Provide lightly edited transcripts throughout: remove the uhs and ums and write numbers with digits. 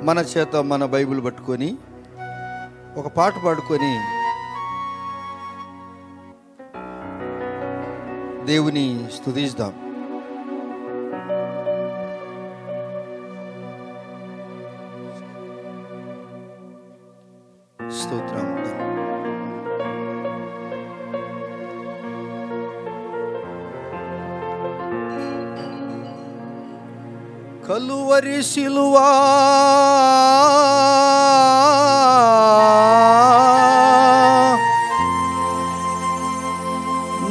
మన చేత మన బైబిల్ పట్టుకొని ఒక పాట పాడుకొని దేవుని స్తుతిద్దాం. స్తోత్రం. కలువరి సిలువా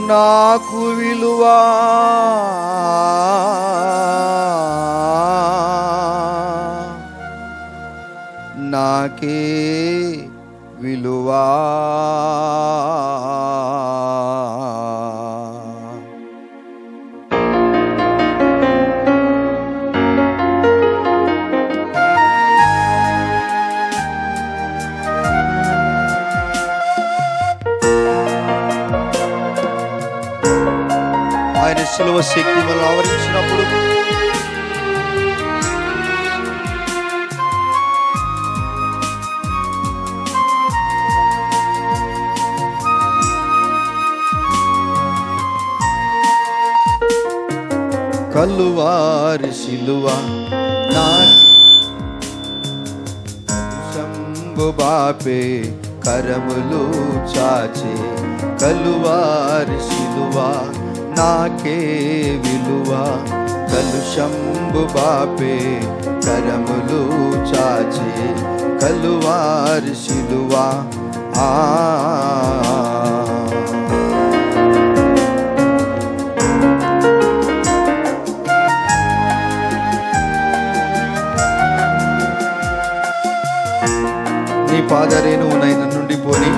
నాకు విలువా, నాకే విలువా. ఆయన సిలువ శక్తి మనల్ని ఆవరించినప్పుడు కలువారి సిలువ శంభు బాపే కరములు చాచే, కలువారి సిలువ నాకే విలువ, కలుషంబు బాపే కరములు చాచే, కలువారి సిలువ. నీ పాదరేణువు నైన నుండి పోని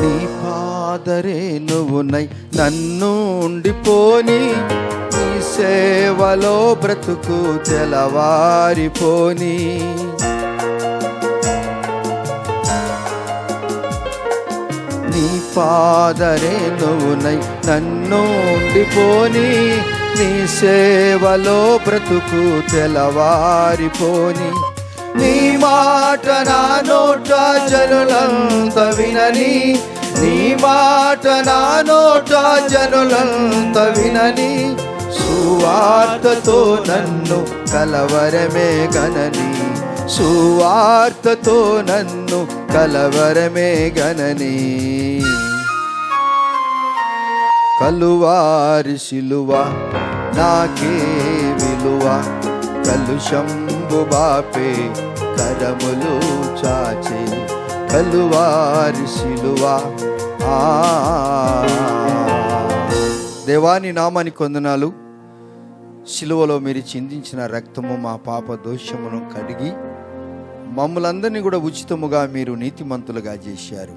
నీ పాదరేణువునై నన్ను ఉండిపోని, నీ సేవలో బ్రతుకు తెలవారిపోని. నీ పాదరేణువునై నన్ను ఉండిపోని, నీ సేవలో బ్రతుకు తెలవారిపోని. నీ మాట నా నోట జనులంత వినని, నీ మాట నా నోట జనులంత వినని, సువార్తతో నన్ను కలవరమే గనని, సువార్తతో నన్ను కలవరమే గనని. కలువారి సిలువ నాకే విలువ, కలుషంబు బాపే కరములు చాచే, కలువారి సిలువ. దేవాని నామానికి వందనాలు. సిలువలో మీరు చిందించిన రక్తము మా పాప దోషమును కడిగి మమ్మలందరినీ కూడా ఉచితముగా మీరు నీతిమంతులుగా చేశారు.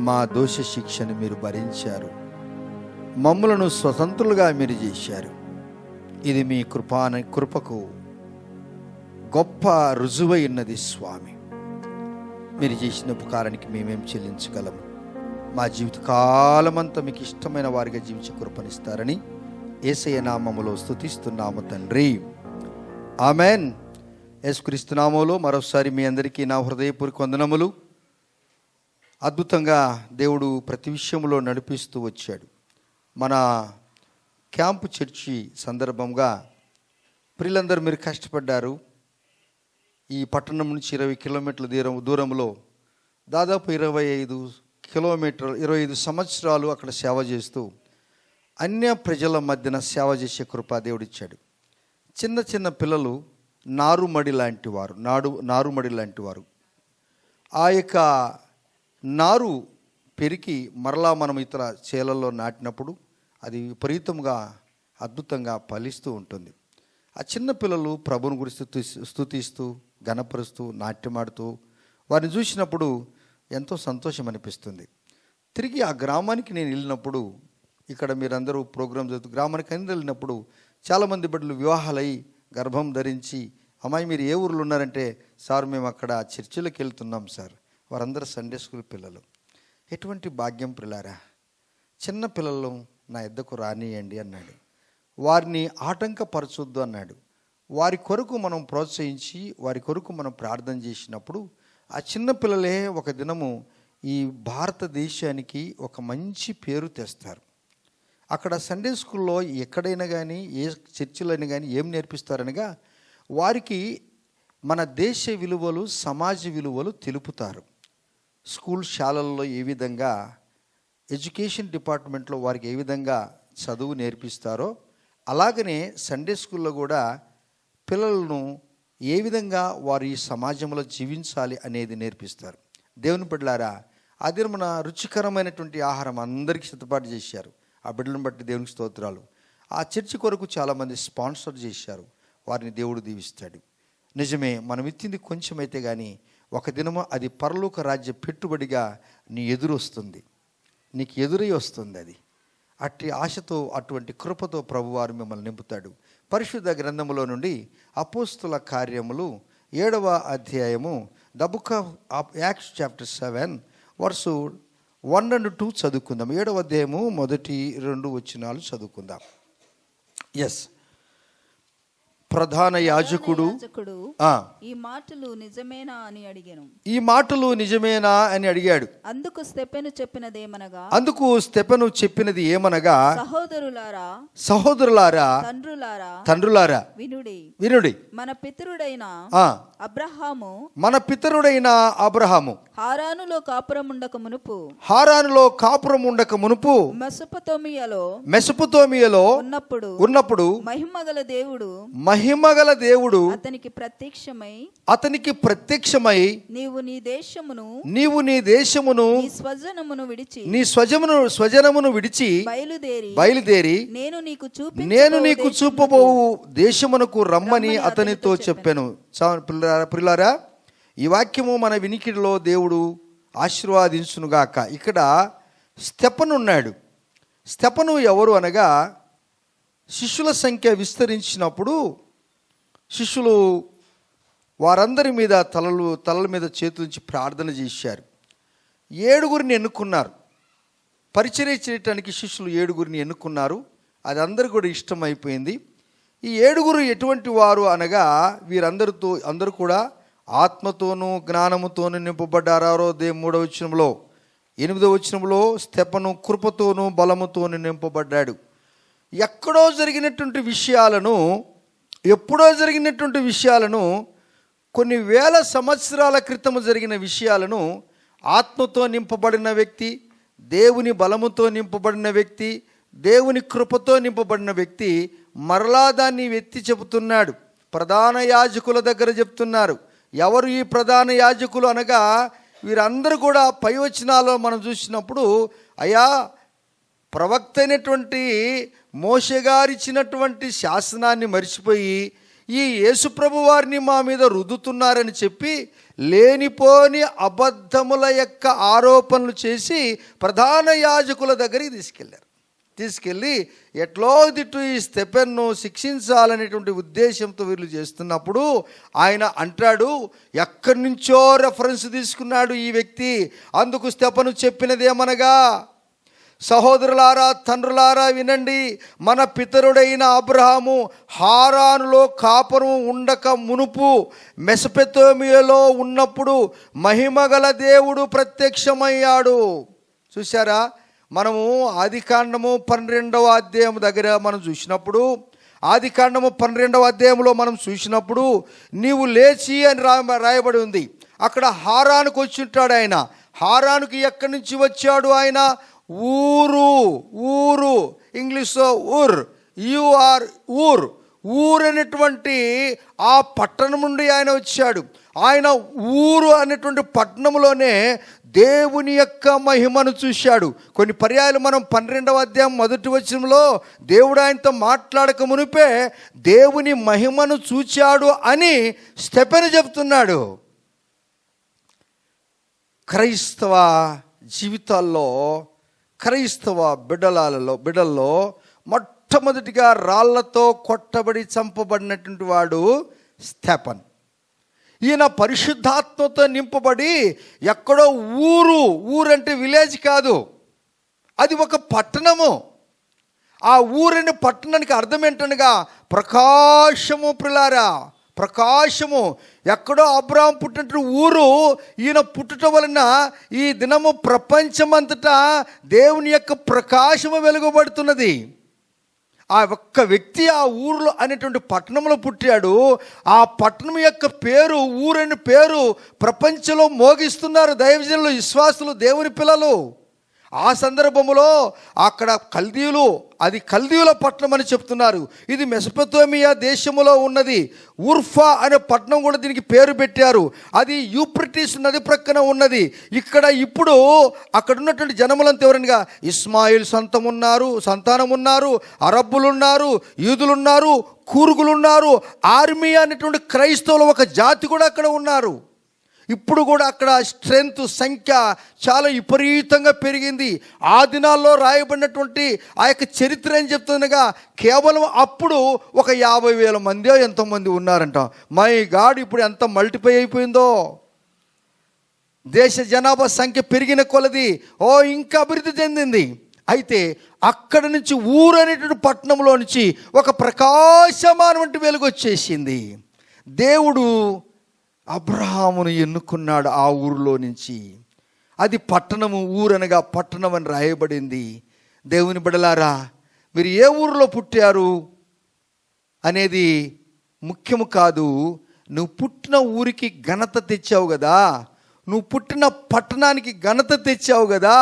మా దోష శిక్షను మీరు భరించారు, మమ్మలను స్వతంత్రులుగా మీరు చేశారు. ఇది మీ కృపకు గొప్ప రుజువై ఉన్నది స్వామి. మీరు చేసిన ఉపకారానికి మేమేం చెల్లించగలము? మా జీవితకాలమంతా మీకు ఇష్టమైన వారిగా జీవించే కృపనిస్తారని యేసయ్య నామములో స్తుతిస్తున్నాము తండ్రి, ఆమెన్. యేసుక్రీస్తు నామములో మరోసారి మీ అందరికీ నా హృదయపూర్వక వందనములు. అద్భుతంగా దేవుడు ప్రతి విషయంలో నడిపిస్తూ వచ్చాడు. మన క్యాంపు చర్చి సందర్భంగా ప్రియులందరూ మీరు కష్టపడ్డారు. ఈ పట్టణం నుంచి 20 కిలోమీటర్ల దూరంలో దాదాపు 25 సంవత్సరాలు అక్కడ సేవ చేస్తూ అన్య ప్రజల మధ్యన సేవ చేసే కృప దేవుడిచ్చాడు. చిన్న చిన్న పిల్లలు నారుమడి లాంటి వారు. ఆ యొక్క నారు పెరిగి మరలా మనం ఇతర చేలల్లో నాటినప్పుడు అది విపరీతంగా అద్భుతంగా ఫలిస్తూ ఉంటుంది. ఆ చిన్న పిల్లలు ప్రభువుని గురించి స్తుతిస్తూ ఘనపరుస్తూ నాట్యమాడుతూ వారిని చూసినప్పుడు ఎంతో సంతోషం అనిపిస్తుంది. తిరిగి ఆ గ్రామానికి నేను వెళ్ళినప్పుడు, ఇక్కడ మీరందరూ ప్రోగ్రాం జరుగుతూ గ్రామానికి వెళ్ళినప్పుడు చాలామంది బిడ్డలు వివాహాలై గర్భం ధరించి అమ్మాయి మీరు ఏ ఊర్లో ఉన్నారంటే, సార్ మేము అక్కడ చర్చిలోకి వెళ్తున్నాం సార్. వారందరూ సండే స్కూల్ పిల్లలు. ఎటువంటి భాగ్యం పిల్లారా, చిన్న పిల్లలు నా యొద్దకు రానియండి అన్నాడు. వారిని ఆటంకపరచొద్దు అన్నాడు. వారి కొరకు మనం ప్రోత్సహించి వారి కొరకు మనం ప్రార్థన చేసినప్పుడు ఆ చిన్న పిల్లలే ఒక దినము ఈ భారతదేశానికి ఒక మంచి పేరు తెస్తారు. అక్కడ సండే స్కూల్లో ఎక్కడైనా కానీ ఏ చర్చిలైనా కానీ ఏం నేర్పిస్తారనగా వారికి మన దేశ విలువలు సమాజ విలువలు తెలుపుతారు. స్కూల్ శాలల్లో ఏ విధంగా ఎడ్యుకేషన్ డిపార్ట్మెంట్లో వారికి ఏ విధంగా చదువు నేర్పిస్తారో అలాగనే సండే స్కూల్లో కూడా పిల్లలను ఏ విధంగా వారు ఈ సమాజంలో జీవించాలి అనేది నేర్పిస్తారు. దేవుని బిడ్డలారా, ఆ దినమున రుచికరమైనటువంటి ఆహారం అందరికీ సిద్ధపాటు చేశారు. ఆ బిడ్డలను బట్టి దేవునికి స్తోత్రాలు. ఆ చర్చి కొరకు చాలామంది స్పాన్సర్ చేశారు. వారిని దేవుడు దీవిస్తాడు. నిజమే, మనం ఇచ్చింది కొంచెం అయితే కానీ ఒక దినము అది పరలోక రాజ్య పెట్టుబడిగా నీ ఎదురు వస్తుంది, నీకు ఎదురై వస్తుంది. అది అట్టి ఆశతో అటువంటి కృపతో ప్రభువారు మిమ్మల్ని నింపుతాడు. పరిశుద్ధ గ్రంథములో నుండి అపోస్తుల కార్యములు 7వ అధ్యాయము the book of Acts chapter 7 verse 1 and 2 చదువుకుందాం. 7వ అధ్యాయము 1-2 వచనాలు చదువుకుందాం. ఎస్. ప్రధాన యాజకుడు ఈ మాటలు నిజమేనా అని అడిగాను. ఈ మాటలు నిజమేనా అని అడిగాడు. అందుకు స్టెఫెను చెప్పినది ఏమనగా సహోదరులారా తండ్రులారా వినుడి. మన పితరుడైన అబ్రహాము హారానులో కాపురం ఉండక మునుపు మెసొపొతేమియాలో ఉన్నప్పుడు మహిమగల దేవుడు అతనికి ప్రత్యక్షమై నీవు నీ దేశమును నీ స్వజనమును విడిచి బయలుదేరి నేను నీకు చూపబోవు దేశమునకు రమ్మని అతనితో చెప్పాను. ప్రియులారా, ఈ వాక్యము మన వినికిడిలో దేవుడు ఆశీర్వాదించునుగాక. ఇక్కడ స్తెఫను ఉన్నాడు. స్తెఫను ఎవరు అనగా, శిష్యుల సంఖ్య విస్తరించినప్పుడు శిష్యులు వారందరి మీద తలల మీద చేతులుంచి ప్రార్థన చేశారు. 7 ఎన్నుకున్నారు. పరిచర్య చేయటానికి శిష్యులు 7 ఎన్నుకున్నారు. అది అందరూ కూడా ఇష్టమైపోయింది. ఈ 7 ఎటువంటి వారు అనగా, అందరూ కూడా ఆత్మతోనూ జ్ఞానముతోనూ నింపబడ్డారో 3వ వచనంలో. 8వ వచనంలో స్తెఫను కృపతోనూ బలముతోనూ నింపబడ్డాడు. ఎప్పుడో జరిగినటువంటి విషయాలను కొన్ని వేల సంవత్సరాల క్రితం జరిగిన విషయాలను ఆత్మతో నింపబడిన వ్యక్తి, దేవుని బలముతో నింపబడిన వ్యక్తి, దేవుని కృపతో నింపబడిన వ్యక్తి మరలా దాన్ని ఎత్తి చెబుతున్నాడు. ప్రధాన యాజకుల దగ్గర చెప్తున్నారు. ఎవరు ఈ ప్రధాన యాజకులు అనగా, వీరందరూ కూడా పై వచనాల్లో మనం చూసినప్పుడు, అయ్యా ప్రవక్త అయినటువంటి మోషే గారిచ్చినటువంటి శాసనాన్ని మరిచిపోయి ఈ యేసుప్రభు వారిని మా మీద రుద్దుతున్నారని చెప్పి లేనిపోని అబద్ధముల యొక్క ఆరోపణలు చేసి ప్రధాన యాజకుల దగ్గరికి తీసుకెళ్ళి ఎట్లో దిట్టు ఈ స్తెఫెన్ను శిక్షించాలనేటువంటి ఉద్దేశంతో వీళ్ళు చేస్తున్నప్పుడు ఆయన అంటాడు, ఎక్కడి నుంచో రెఫరెన్స్ తీసుకున్నాడు ఈ వ్యక్తి. అందుకు స్తెఫెను చెప్పినదేమనగా, సహోదరులారా తండ్రులారా వినండి. మన పితరుడైన అబ్రహాము హారానులో కాపురం ఉండక మునుపు మెసొపొతేమియాలో ఉన్నప్పుడు మహిమగల దేవుడు ప్రత్యక్షమయ్యాడు. చూసారా, మనము ఆదికాండము 12వ అధ్యాయం దగ్గర మనం చూసినప్పుడు, ఆదికాండము 12వ అధ్యాయంలో మనం చూసినప్పుడు నీవు లేచి అని రాయబడి ఉంది. అక్కడ హారానుకు వచ్చి ఉంటాడు ఆయన. హారానుకి ఎక్కడి నుంచి వచ్చాడు ఆయన? ఊరు ఇంగ్లీష్లో ఊర్ అనేటువంటి ఆ పట్టణం నుండి ఆయన వచ్చాడు. ఆయన ఊరు అనేటువంటి పట్టణంలోనే దేవుని యొక్క మహిమను చూశాడు. కొన్ని పర్యాయాలు మనం 12వ అధ్యాయం 1వ వచనంలో దేవుడు ఆయనతో మాట్లాడక మునిపే దేవుని మహిమను చూచాడు అని స్తెఫెను చెప్తున్నాడు. క్రైస్తవ జీవితాల్లో, క్రైస్తవ బిడ్డల్లో మొట్టమొదటిగా రాళ్లతో కొట్టబడి చంపబడినటువంటి వాడు స్తెఫన్. ఈయన పరిశుద్ధాత్మతో నింపబడి ఎక్కడో ఊరంటే విలేజ్ కాదు, అది ఒక పట్టణము. ఆ ఊరిని పట్టణానికి అర్థం ఏంటనగా ప్రకాశము. ప్రిలారా, ప్రకాశము. ఎక్కడో అబ్రాహాం పుట్టినట్టు ఊరు ఈయన పుట్టడం వలన ఈ దినము ప్రపంచమంతటా దేవుని యొక్క ప్రకాశము వెలుగుబడుతున్నది. ఆ ఒక్క వ్యక్తి ఆ ఊరిలో అనేటువంటి పట్టణంలో పుట్టాడు. ఆ పట్టణం యొక్క పేరు, ఊరని పేరు ప్రపంచంలో మోగిస్తున్నారు దైవజనులు, విశ్వాసులు, దేవుని పిల్లలు. ఆ సందర్భంలో అక్కడ కల్దీయులు, అది కల్దీయుల పట్టణం అని చెప్తున్నారు. ఇది మెసొపొతేమియా దేశములో ఉన్నది. ఉర్ఫా అనే పట్టణం కూడా దీనికి పేరు పెట్టారు. అది యూఫ్రటీస్ నది ప్రక్కన ఉన్నది. ఇక్కడ ఇప్పుడు అక్కడ ఉన్నటువంటి జనములంతా ఎవరనగా ఇస్మాయిల్ సంతానం ఉన్నారు, అరబ్బులు ఉన్నారు, యూదులు ఉన్నారు, కూర్గులు ఉన్నారు, ఆర్మీ అనేటువంటి క్రైస్తవులు ఒక జాతి కూడా అక్కడ ఉన్నారు. ఇప్పుడు కూడా అక్కడ స్ట్రెంత్, సంఖ్య చాలా విపరీతంగా పెరిగింది. ఆ దినాల్లో రాయబడినటువంటి ఆ యొక్క చరిత్ర ఏం చెప్తుందనగా కేవలం అప్పుడు ఒక 50,000 మంది ఎంతోమంది ఉన్నారంట. మై గాడ్, ఇప్పుడు ఎంత మల్టిప్లై అయిపోయిందో. దేశ జనాభా సంఖ్య పెరిగిన కొలది ఇంకా అభివృద్ధి చెందింది. అయితే అక్కడ నుంచి ఊరనేటువంటి పట్టణంలో నుంచి ఒక ప్రకాశమానటువంటి వెలుగు వచ్చేసింది. దేవుడు అబ్రహామును ఎన్నుకున్నాడు ఆ ఊరిలో నుంచి. అది పట్టణము, ఊరనగా పట్టణం అని రాయబడింది. దేవుని బిడ్డలారా, మీరు ఏ ఊరిలో పుట్టారు అనేది ముఖ్యము కాదు. నువ్వు పుట్టిన ఊరికి ఘనత తెచ్చావు కదా, నువ్వు పుట్టిన పట్టణానికి ఘనత తెచ్చావు కదా.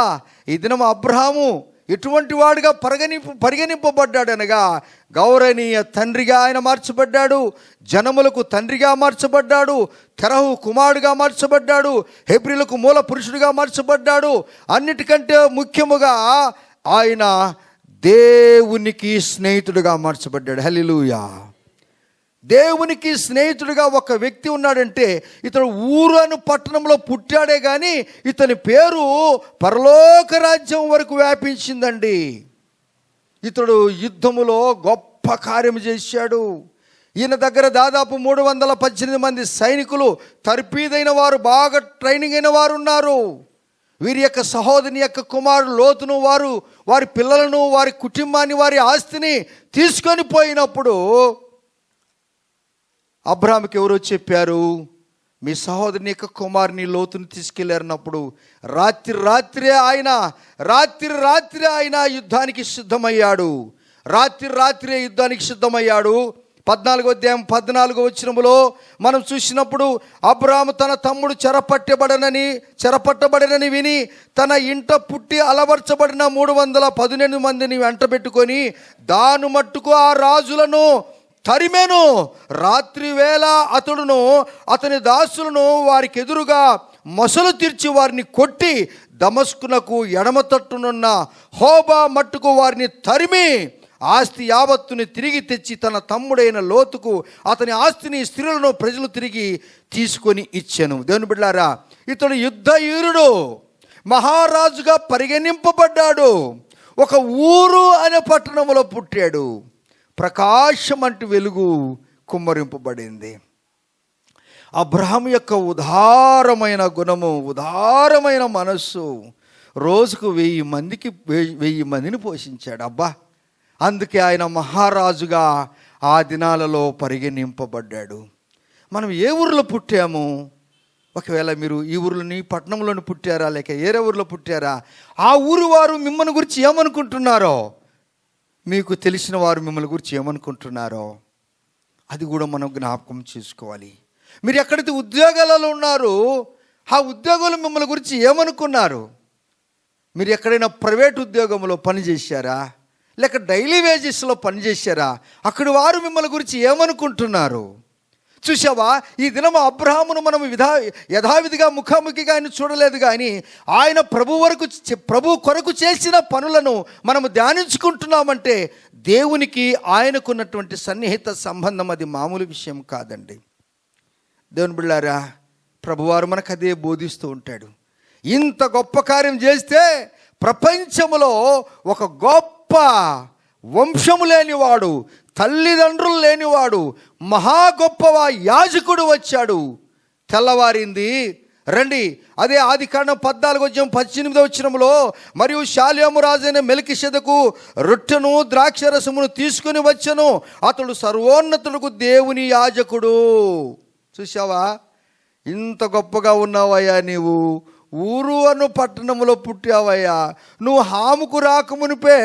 ఈ దినం అబ్రహాము ఎటువంటి వాడుగా పరిగణింపబడ్డాడు అనగా గౌరవనీయ తండ్రిగా ఆయన మార్చబడ్డాడు, జనములకు తండ్రిగా మార్చబడ్డాడు, తెరహు కుమారుడుగా మార్చబడ్డాడు, హెబ్రీలకు మూల పురుషుడిగా మార్చబడ్డాడు. అన్నిటికంటే ముఖ్యముగా ఆయన దేవునికి స్నేహితుడిగా మార్చబడ్డాడు. హల్లెలూయా. దేవునికి స్నేహితుడిగా ఒక వ్యక్తి ఉన్నాడంటే ఇతడు ఊరు పట్టణంలో పుట్టాడే కానీ ఇతని పేరు పరలోక రాజ్యం వరకు వ్యాపించిందండి. ఇతడు యుద్ధములో గొప్ప కార్యం చేశాడు. ఈయన దగ్గర దాదాపు 318 మంది సైనికులు, తర్పీదైన వారు, బాగా ట్రైనింగ్ అయిన వారు ఉన్నారు. వీరి యొక్క సహోదరుని యొక్క కుమారుడు లోతును, వారి పిల్లలను, వారి కుటుంబాన్ని, వారి ఆస్తిని తీసుకొని పోయినప్పుడు అబ్రాహాముకి ఎవరో చెప్పారు, మీ సహోదరుని యొక్క కుమారుని లోతుని తీసుకెళ్ళారన్నప్పుడు రాత్రి ఆయన యుద్ధానికి సిద్ధమయ్యాడు. రాత్రి యుద్ధానికి సిద్ధమయ్యాడు. 14వ అధ్యాయం 14వ వచనములో మనం చూసినప్పుడు అబ్రాహాము తన తమ్ముడు చెరపట్టబడనని విని తన ఇంట పుట్టి అలవర్చబడిన 318 మందిని వెంటబెట్టుకొని దాను మట్టుకు ఆ రాజులను తరిమెను. రాత్రి వేళ అతడును అతని దాసులను వారికి ఎదురుగా మొసలు తీర్చి వారిని కొట్టి దమస్కునకు ఎడమ తట్టునున్న హోబా మట్టుకు వారిని తరిమి ఆస్తి యావత్తుని తిరిగి తెచ్చి తన తమ్ముడైన లోతుకు అతని ఆస్తిని, స్త్రీలను, ప్రజలు తిరిగి తీసుకొని ఇచ్చాను. దేవుని బిడ్డలారా, ఇతడు యుద్ధవీరుడు, మహారాజుగా పరిగణింపబడ్డాడు. ఒక ఊరు అనే పట్టణంలో పుట్టాడు. ప్రకాశం అంటూ వెలుగు కుమ్మరింపబడింది. అబ్రహాము యొక్క ఉదారమైన గుణము, ఉదారమైన మనస్సు రోజుకు 1000 మందిని పోషించాడు. అబ్బా, అందుకే ఆయన మహారాజుగా ఆ దినాలలో పరిగణింపబడ్డాడు. మనం ఏ ఊరిలో పుట్టాము? ఒకవేళ మీరు ఈ ఊరిలోని పట్టణంలోని పుట్టారా, లేక ఏరే ఊరిలో పుట్టారా, ఆ ఊరు వారు మిమ్మల్ని గురించి ఏమనుకుంటున్నారో, మీకు తెలిసిన వారు మిమ్మల్ని గురించి ఏమనుకుంటున్నారో అది కూడా మనం జ్ఞాపకం చేసుకోవాలి. మీరు ఎక్కడైతే ఉద్యోగాలలో ఉన్నారో ఆ ఉద్యోగులు మిమ్మల్ని గురించి ఏమనుకున్నారు? మీరు ఎక్కడైనా ప్రైవేట్ ఉద్యోగంలో పనిచేశారా, లేక డైలీ వేజెస్లో పనిచేశారా? అక్కడి వారు మిమ్మల్ని గురించి ఏమనుకుంటున్నారు? చూసావా, ఈ దినం అబ్రహామును మనం యథావిధిగా ముఖాముఖిగా ఆయన చూడలేదు, కానీ ఆయన ప్రభు కొరకు చేసిన పనులను మనము ధ్యానించుకుంటున్నామంటే దేవునికి ఆయనకున్నటువంటి సన్నిహిత సంబంధం అది మామూలు విషయం కాదండి. దేవుని బిడ్డలారా, ప్రభువారు మనకు అదే బోధిస్తూ ఉంటాడు. ఇంత గొప్ప కార్యం చేస్తే ప్రపంచంలో ఒక గొప్ప వంశము లేనివాడు, తల్లిదండ్రులు లేనివాడు, మహా గొప్ప యాజకుడు వచ్చాడు. తెల్లవారింది, రండి. అదే ఆదికాండం 14:18 మరియు షాలేము రాజైన మెల్కీషెదెకు రొట్టెను ద్రాక్షరసమును తీసుకుని వచ్చెను. అతడు సర్వోన్నతులకు దేవుని యాజకుడు. చూసావా, ఇంత గొప్పగా ఉన్నావయ్యా నీవు. ఊరు అను పట్టణంలో పుట్టావయ్యా. నువ్వు హాముకు రాకమునిపే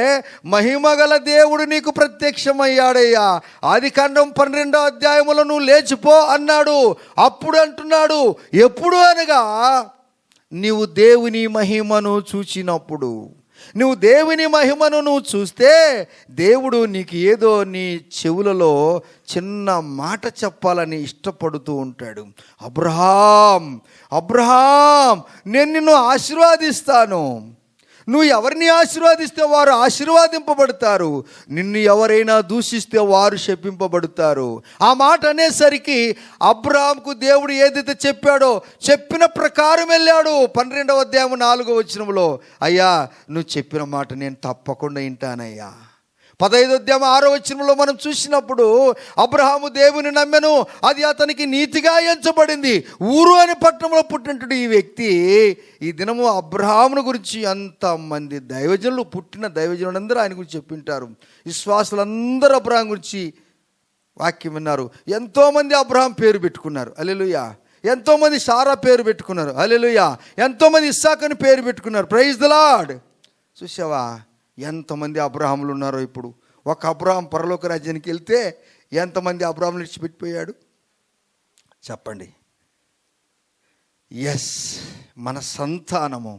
మహిమగల దేవుడు నీకు ప్రత్యక్షమయ్యాడయ్యా. ఆదికాండం 12 నువ్వు లేచిపో అన్నాడు. అప్పుడు అంటున్నాడు, ఎప్పుడు అనగా నీవు దేవుని మహిమను చూచినప్పుడు. నువ్వు దేవుని మహిమను నువ్వు చూస్తే దేవుడు నీకు ఏదో నీ చెవులలో చిన్న మాట చెప్పాలని ఇష్టపడుతూ ఉంటాడు. అబ్రహాం, అబ్రహాం, నేను నిన్ను ఆశీర్వాదిస్తాను. నువ్వు ఎవరిని ఆశీర్వాదిస్తే వారు ఆశీర్వాదింపబడతారు, నిన్ను ఎవరైనా దూషిస్తే వారు శపింపబడతారు. ఆ మాట అనేసరికి అబ్రహాంకు దేవుడు ఏదైతే చెప్పాడో చెప్పిన ప్రకారం వెళ్ళాడు. 12:4 అయ్యా నువ్వు చెప్పిన మాట నేను తప్పకుండా వింటానయ్యా. 15:6 మనం చూసినప్పుడు అబ్రహాము దేవుని నమ్మెను, అది అతనికి నీతిగా ఎంచబడింది. ఊరు అనే పట్టణంలో పుట్టినటువంటి ఈ వ్యక్తి ఈ దినము అబ్రహామును గురించి ఎంతమంది దైవజనులు, పుట్టిన దైవజనులందరూ ఆయన గురించి చెప్పింటారు. విశ్వాసులందరూ అబ్రహాం గురించి వాక్యం విన్నారు. ఎంతోమంది అబ్రహాం పేరు పెట్టుకున్నారు, హల్లెలూయా. ఎంతోమంది సారా పేరు పెట్టుకున్నారు, హల్లెలూయా. ఎంతోమంది ఇస్సాకు అని పేరు పెట్టుకున్నారు, ప్రైజ్ ది లార్డ్. చూసావా ఎంతమంది అబ్రహాములు ఉన్నారో. ఇప్పుడు ఒక అబ్రహాం పరలోక రాజ్యానికి వెళ్తే ఎంతమంది అబ్రహాములు విడిచిపెట్టిపోయాడు చెప్పండి. ఎస్, మన సంతానము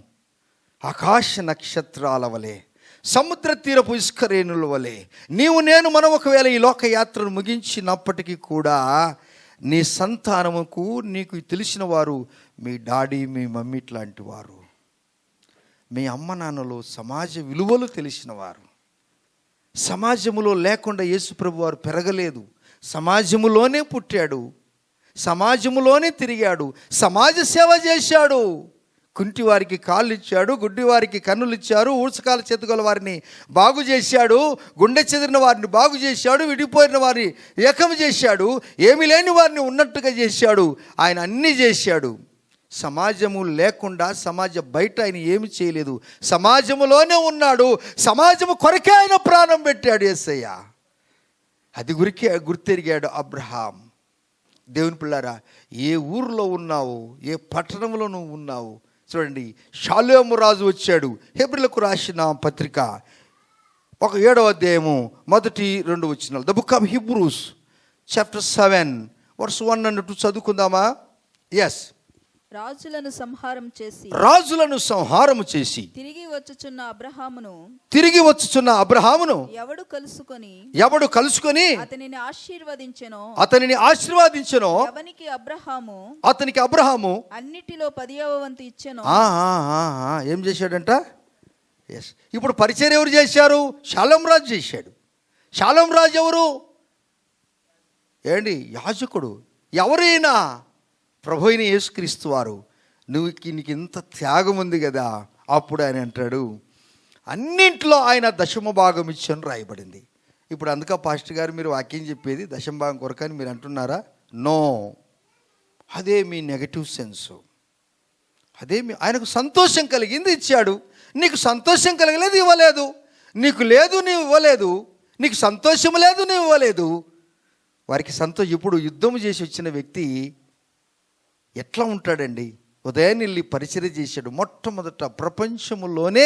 ఆకాశ నక్షత్రాల వలె, సముద్ర తీరపు ఇసుకరేణుల వలె నీవు నేను మనం ఒకవేళ ఈ లోక యాత్రను ముగించినప్పటికీ కూడా నీ సంతానముకు నీకు తెలిసిన వారు మీ డాడీ, మీ మమ్మీ లాంటి వారు, మీ అమ్మ నాన్నలు సమాజ విలువలు తెలిసిన వారు. సమాజములో లేకుండా యేసుప్రభు వారు పెరగలేదు. సమాజములోనే పుట్టాడు, సమాజములోనే తిరిగాడు, సమాజ సేవ చేశాడు. కుంటి వారికి కాళ్ళు ఇచ్చాడు, గుడ్డి వారికి కన్నులు ఇచ్చారు, ఊడ్చకాల చేతుగల వారిని బాగు చేశాడు, గుండె చెదిరిన వారిని బాగు చేశాడు, విడిపోయిన వారిని ఏకం చేశాడు, ఏమీ లేని వారిని ఉన్నట్టుగా చేశాడు. ఆయన అన్నీ చేశాడు. సమాజము లేకుండా సమాజ బయట ఆయన ఏమి చేయలేదు, సమాజములోనే ఉన్నాడు. సమాజము కొరకే ఆయన ప్రాణం పెట్టాడు యేసయ్య. అది గుర్తెరిగాడు అబ్రహాం. దేవుని పిల్లారా, ఏ ఊరిలో ఉన్నావు, ఏ పట్టణంలో నువ్వు ఉన్నావు చూడండి. షాలేము రాజు వచ్చాడు. హెబ్రీయులకు రాసిన పత్రిక 7:1 the book of Hebrews chapter 7:1 and 2 చదువుకుందామా? ఎస్. రాజులను సంహారం చేసి తిరిగి వచ్చుచున్న అబ్రహామును ఎవడు కలుసుకొని అతనిని ఆశీర్వదించెనో అతనికి అబ్రహాము అన్నిటిలో 10వ వంతు ఇచ్చెను. ఏం చేశాడంట? ఎస్. ఇప్పుడు పరిచర్య ఎవరు చేశారు? షాలోము రాజు చేశాడు. షాలోము రాజు ఎవరు? ఏంటి? యాజకుడు. ఎవరైనా ప్రభు అయిన యేసుక్రీస్తు వారు. నీకు ఇంత త్యాగం ఉంది కదా. అప్పుడు ఆయన అంటాడు, అన్నింట్లో ఆయన 10వ భాగం ఇచ్చని రాయబడింది. ఇప్పుడు అందుక పాస్టర్ గారు మీరు వాక్యం చెప్పేది 10వ భాగం కొరకని మీరు అంటున్నారా? నో, అదే మీ నెగటివ్ సెన్సు. అదే ఆయనకు సంతోషం కలిగింది ఇచ్చాడు. నీకు సంతోషం కలగలేదు, ఇవ్వలేదు. నీకు లేదు, నీవు ఇవ్వలేదు. నీకు సంతోషం లేదు, నీవు ఇవ్వలేదు. వారికి సంతోషం. ఇప్పుడు యుద్ధం చేసి వచ్చిన వ్యక్తి ఎట్లా ఉంటాడండి? ఉదయాన్నే వెళ్ళి పరిచర్య చేశాడు. మొట్టమొదట ప్రపంచములోనే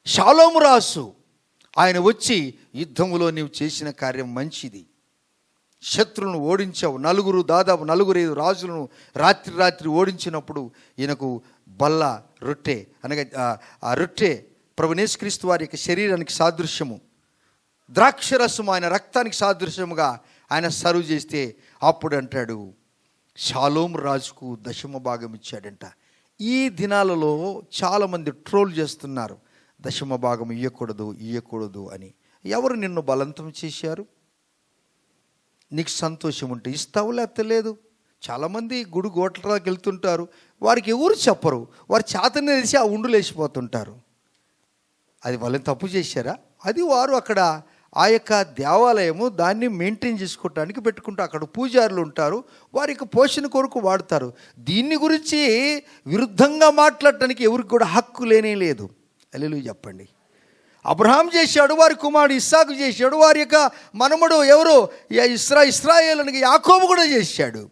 షాలోము రాజు ఆయన వచ్చి యుద్ధములో నీవు చేసిన కార్యం మంచిది, శత్రువులను ఓడించావు. దాదాపు 4-5 రాజులను రాత్రి ఓడించినప్పుడు ఈయనకు బల్ల రొట్టె అనగా ఆ రొట్టె ప్రభువైన యేసుక్రీస్తు వారి యొక్క శరీరానికి సాదృశ్యము, ద్రాక్షరసము ఆయన రక్తానికి సాదృశ్యముగా ఆయన సర్వ్ చేస్తే అప్పుడు అంటాడు షాలోము రాజుకు 10వ భాగం ఇచ్చాడంట. ఈ దినాలలో చాలామంది ట్రోల్ చేస్తున్నారు, 10వ భాగం ఇయ్యకూడదు అని. ఎవరు నిన్ను బలవంతం చేశారు? నీకు సంతోషం ఉంటే ఇస్తావు, లేకపోతే లేదు. చాలామంది గుడి గోట్లకి వెళ్తుంటారు, వారికి ఎవరు చెప్పరు, వారి చేతనే తెలిసి ఆ ఉండులు వేసిపోతుంటారు. అది వాళ్ళని తప్పు చేశారా? అది వారు అక్కడ ఆ యొక్క దేవాలయము దాన్ని మెయింటైన్ చేసుకోవటానికి పెట్టుకుంటూ అక్కడ పూజారులు ఉంటారు, వారికి పోషణ కొరకు వాడతారు. దీన్ని గురించి విరుద్ధంగా మాట్లాడటానికి ఎవరికి కూడా హక్కు లేనే లేదు. హల్లెలూయా చెప్పండి. అబ్రహాం చేశాడు, వారి కుమారుడు ఇస్సాకు చేశాడు, వారి యొక్క మనమడు ఎవరు ఇశ్రాయేలునికి యాకోబు కూడా చేశాడు.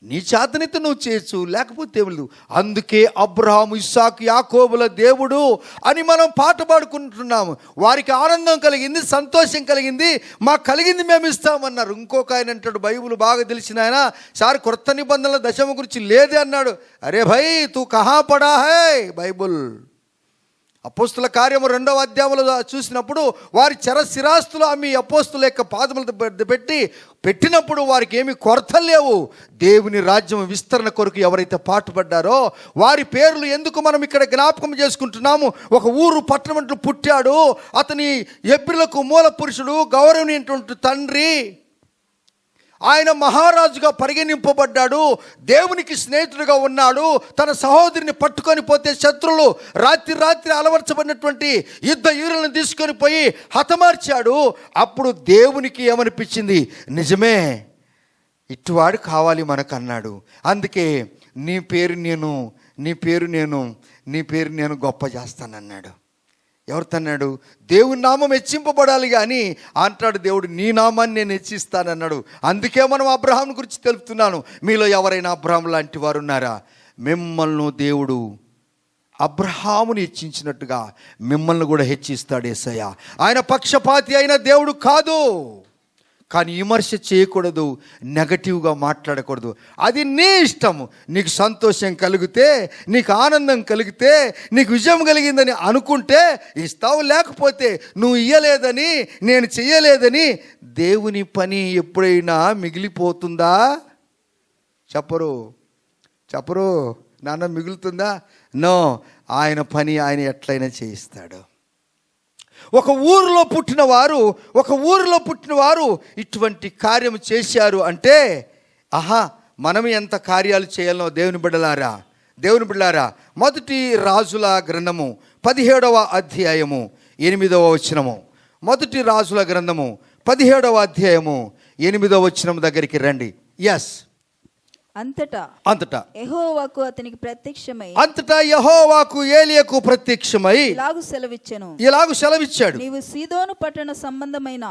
నీ చేతనైతే నువ్వు చేయొచ్చు, లేకపోతే లేదు. అందుకే అబ్రహాము ఇస్సాకు యాకోబుల దేవుడు అని మనం పాట పాడుకుంటున్నాము. వారికి ఆనందం కలిగింది, సంతోషం కలిగింది, మాకు కలిగింది మేము ఇస్తామన్నారు. ఇంకొక ఆయన అంటాడు, బైబిల్ బాగా తెలిసిన ఆయన, సార్ కొత్త నిబంధనల దశమ గురించి లేదే అన్నాడు. అరే భయ్ తూ కహా పడా హై బైబుల్. అపోస్తుల కార్యము 2వ అధ్యాయంలో చూసినప్పుడు వారి స్థిరాస్తులు అమ్మి అపోస్తుల యొక్క పాదములతో పెట్టినప్పుడు వారికి ఏమి కొరత లేవు. దేవుని రాజ్యం విస్తరణ కొరకు ఎవరైతే పాటుపడ్డారో వారి పేర్లు ఎందుకు మనం ఇక్కడ జ్ఞాపకం చేసుకుంటున్నాము. ఒక ఊరు పట్టణంలో పుట్టాడు, అతని ఎబ్రిలకు మూల పురుషుడు, గౌరవనీయటువంటి తండ్రి, ఆయన మహారాజుగా పరిగణింపబడ్డాడు, దేవునికి స్నేహితుడిగా ఉన్నాడు. తన సహోదరిని పట్టుకొని పోతే శత్రులు రాత్రి అలవర్చబడినటువంటి యుద్ధ వీరులను తీసుకొని పోయి హతమార్చాడు. అప్పుడు దేవునికి ఏమనిపించింది, నిజమే ఇటువాడు కావాలి మనకు అన్నాడు. అందుకే నీ పేరు నేను గొప్ప చేస్తానన్నాడు. ఎవరితన్నాడు? దేవుని నామం హెచ్చింపబడాలి కానీ అంటాడు దేవుడు, నీ నామాన్ని నేను హెచ్చిస్తానన్నాడు. అందుకే మనం అబ్రహాం గురించి తెలుపుతున్నాను. మీలో ఎవరైనా అబ్రహాం లాంటి వారు ఉన్నారా? మిమ్మల్ని దేవుడు అబ్రహాముని హెచ్చించినట్టుగా మిమ్మల్ని కూడా హెచ్చిస్తాడు యేసయ్య. ఆయన పక్షపాతి అయిన దేవుడు కాదు. కానీ విమర్శ చేయకూడదు, నెగటివ్గా మాట్లాడకూడదు. అది నీ ఇష్టము. నీకు సంతోషం కలిగితే, నీకు ఆనందం కలిగితే, నీకు విజయం కలిగిందని అనుకుంటే ఇస్తావు, లేకపోతే నువ్వు ఇయ్యలేదని, నేను చెయ్యలేదని. దేవుని పని ఎప్పుడైనా మిగిలిపోతుందా? చెప్పరు నాన్న, మిగులుతుందా? నో, ఆయన పని ఆయన ఎట్లయినా చేయిస్తాడు. ఒక ఊరిలో పుట్టిన వారు ఇటువంటి కార్యం చేశారు అంటే, మనం ఎంత కార్యాలు చేయాలో దేవుని బిడ్డలారా. మొదటి రాజుల గ్రంథము 17వ అధ్యాయము 8వ వచనము. మొదటి రాజుల గ్రంథము 17వ అధ్యాయము 8వ వచనం దగ్గరికి రండి. ఎస్. అంతటా యెహోవాకు అతనికి ప్రత్యక్షమై, ఏలియాకు ప్రత్యక్షమై ఇలాగు సెలవిచ్చాడు, నీవు సీదోను పట్టణ సంబంధమైన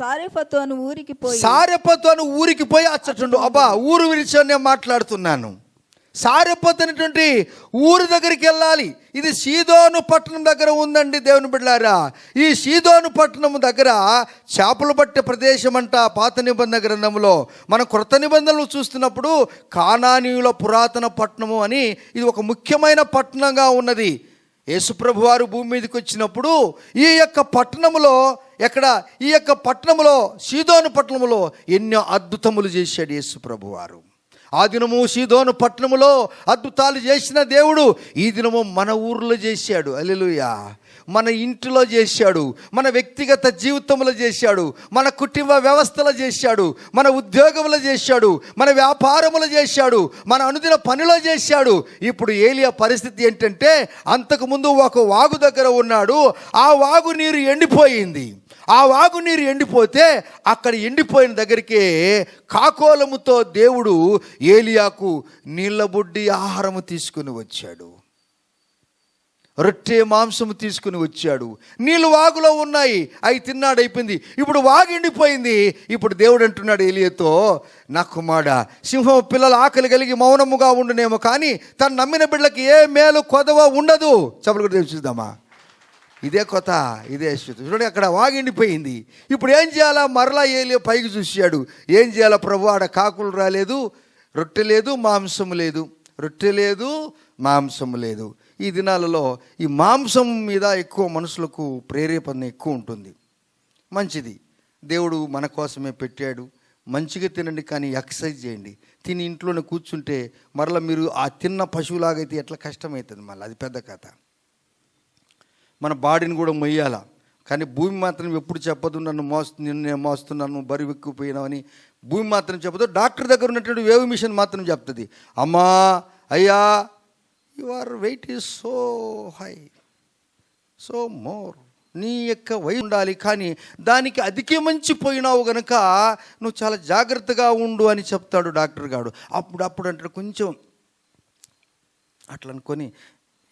సారెపతు అను ఊరికి పోయి అచ్చటుండు. ఊరు విడిచి నేను మాట్లాడుతున్నాను. సారెపతు అనేటువంటి ఊరి దగ్గరికి వెళ్ళాలి. ఇది సీదోను పట్టణం దగ్గర ఉందండి దేవుని బిడ్డలారా. ఈ సీదోను పట్టణం దగ్గర చేపలు పట్టే ప్రదేశం అంట. పాత నిబంధన గ్రంథంలో మనం క్రొత్త నిబంధనలు చూస్తున్నప్పుడు కానానీయుల పురాతన పట్టణము అని ఇది ఒక ముఖ్యమైన పట్టణంగా ఉన్నది. యేసుప్రభు వారు భూమి మీదకి వచ్చినప్పుడు ఈ యొక్క పట్టణంలో సీదోను పట్టణంలో ఎన్నో అద్భుతములు చేశాడు యేసుప్రభు వారు. ఆ దినము సీదోను పట్టణములో అద్భుతాలు చేసిన దేవుడు ఈ దినము మన ఊర్లో చేశాడు. హల్లెలూయా. మన ఇంటిలో చేశాడు, మన వ్యక్తిగత జీవితంలో చేశాడు, మన కుటుంబ వ్యవస్థలో చేశాడు, మన ఉద్యోగంలో చేశాడు, మన వ్యాపారములో చేశాడు, మన అనుదిన పనిలో చేశాడు. ఇప్పుడు ఏలియా పరిస్థితి ఏంటంటే, అంతకుముందు ఒక వాగు దగ్గర ఉన్నాడు. ఆ వాగు నీరు ఎండిపోయింది. ఆ వాగు నీరు ఎండిపోతే అక్కడ ఎండిపోయిన దగ్గరికి కాకోలముతో దేవుడు ఏలియాకు నీళ్ళ బుడ్డి ఆహారము తీసుకుని వచ్చాడు, రొట్టె మాంసము తీసుకుని వచ్చాడు. నీళ్ళు వాగులో ఉన్నాయి, అవి తిన్నాడు, అయిపోయింది. ఇప్పుడు వాగు ఎండిపోయింది. ఇప్పుడు దేవుడు అంటున్నాడు ఏలియాతో, నా కుమారుడా, సింహం పిల్లలు ఆకలి కలిగి మౌనముగా ఉండునేమో, కానీ తను నమ్మిన బిడ్డలకి ఏ మేలు కొదవ ఉండదు. చెప్పలు కూడా చూద్దామా? ఇదే కొత్త, ఇదే శృతి. చూడండి, అక్కడ వాగిండిపోయింది. ఇప్పుడు ఏం చేయాలా? మరలా ఏలియా పైకి చూశాడు. ఏం చేయాలా ప్రభు? ఆడ కాకులు రాలేదు, రొట్టె లేదు, మాంసము లేదు. ఈ దినాలలో ఈ మాంసం మీద ఎక్కువ మనుషులకు ప్రేరేపణ ఎక్కువ ఉంటుంది. మంచిది, దేవుడు మన కోసమే పెట్టాడు. మంచిగా తినండి, కానీ ఎక్సర్సైజ్ చేయండి. తిని ఇంట్లోనే కూర్చుంటే మరలా మీరు ఆ తిన్న పశువులాగైతే ఎట్లా కష్టమవుతుంది. మళ్ళీ అది పెద్ద కథ. మన బాడీని కూడా మొయ్యాల, కానీ భూమి మాత్రం ఎప్పుడు చెప్పదు నేను మోస్తున్నాను, బరువు ఎక్కువపోయినామని భూమి మాత్రం చెప్పదు. డాక్టర్ దగ్గర ఉన్నటువంటి వేవ్ మిషన్ మాత్రం చెప్తుంది, అమ్మా, అయ్యా, your weight is so high, so more నీ యొక్క వయసు ఉండాలి, కానీ దానికి అధికమించిపోయినావు గనుక నువ్వు చాలా జాగ్రత్తగా ఉండు అని చెప్తాడు డాక్టర్ గారు. అప్పుడు అంటే కొంచెం అట్లా అనుకొని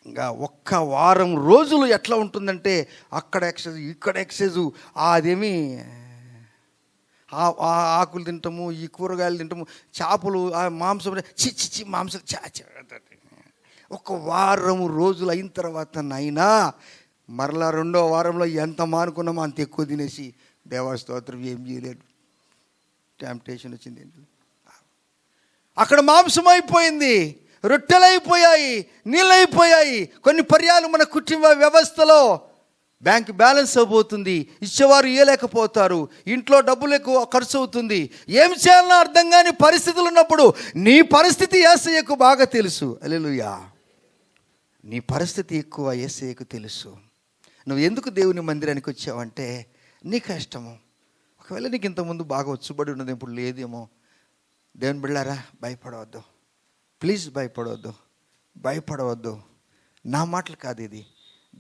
ఇంకా ఒక్క వారం రోజులు ఎట్లా ఉంటుందంటే అక్కడ ఎక్సైజ్ ఇక్కడ ఎక్సైజు, అదేమి ఆకులు తింటాము, ఈ కూరగాయలు తింటాము, చేపలు, మాంసం చిచ్చి మాంసం ఒక వారం రోజులు అయిన తర్వాత నాయనా మరలా రెండో వారంలో ఎంత మానుకున్నామో అంత ఎక్కువ తినేసి దేవస్తోత్రం ఏం చేయలేదు, టెంప్టేషన్ వచ్చింది. అక్కడ మాంసం అయిపోయింది, రొట్టెలైపోయాయి, నీళ్ళైపోయాయి. కొన్ని పర్యాలు మన కుటుంబ వ్యవస్థలో బ్యాంక్ బ్యాలెన్స్ అయిపోతుంది, ఇచ్చేవారు ఇవ్వలేకపోతారు, ఇంట్లో డబ్బులు ఎక్కువ ఖర్చు అవుతుంది. ఏం చేయాలనో అర్థం కాని పరిస్థితులు ఉన్నప్పుడు నీ పరిస్థితి యేసయ్యకు బాగా తెలుసు. హల్లెలూయా. నీ పరిస్థితి ఎక్కువ యేసయ్యకు తెలుసు. నువ్వు ఎందుకు దేవుని మందిరానికి వచ్చావంటే నీ కష్టము. ఒకవేళ నీకు ఇంతకుముందు బాగా వచ్చుబడి ఉన్నది, ఇప్పుడు లేదేమో. దేవుని బిడ్డలారా, భయపడవద్దు, ప్లీజ్ భయపడవద్దు. నా మాటలు కాదు, ఇది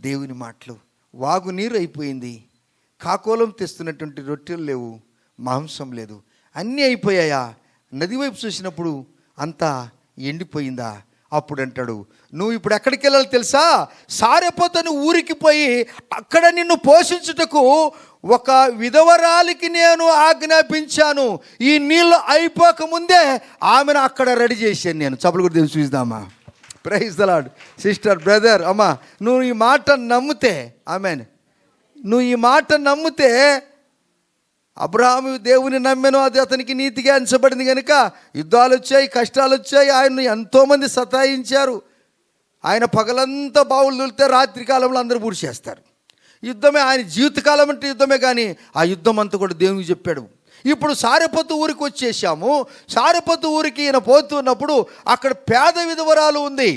దేవుని మాటలు. వాగు నీరు అయిపోయింది, కాకోలం తెస్తున్నటువంటి రొట్టెలు లేవు, మాంసం లేదు, అన్నీ అయిపోయాయా? నది వైపు చూసినప్పుడు అంతా ఎండిపోయిందా? అప్పుడు అంటాడు, నువ్వు ఇప్పుడు ఎక్కడికి వెళ్ళాలి తెలుసా? సారెపోతని ఊరికి పోయి అక్కడ నిన్ను పోషించుటకు ఒక విధవరాలికి నేను ఆజ్ఞాపించాను. ఈ నీళ్ళు అయిపోకముందే ఆమెను అక్కడ రెడీ చేశాను నేను. చప్పలు కూడా దేవుని చూద్దామా? Praise the Lord. Sister, brother, అమ్మా, నువ్వు ఈ మాట నమ్మితే, ఆమేన్, నువ్వు ఈ మాట నమ్మితే, అబ్రహాము దేవుని నమ్మెను, అది అతనికి నీతిగా ఎంచబడింది కనుక యుద్ధాలు వచ్చాయి, కష్టాలు వచ్చాయి, ఆయన్ను ఎంతోమంది సతాయించారు. ఆయన పగలంతా బావులు దొలితే రాత్రి కాలంలో అందరూ పూర్తి చేస్తారు. యుద్ధమే ఆయన జీవితకాలం అంటే యుద్ధమే, కానీ ఆ యుద్ధం అంతా కూడా దేవునికి చెప్పాడు. ఇప్పుడు సారెపతు ఊరికి వచ్చేసాము. సారెపతు ఊరికి ఈయన పోతున్నప్పుడు అక్కడ పేద విధవరాలు ఉంది.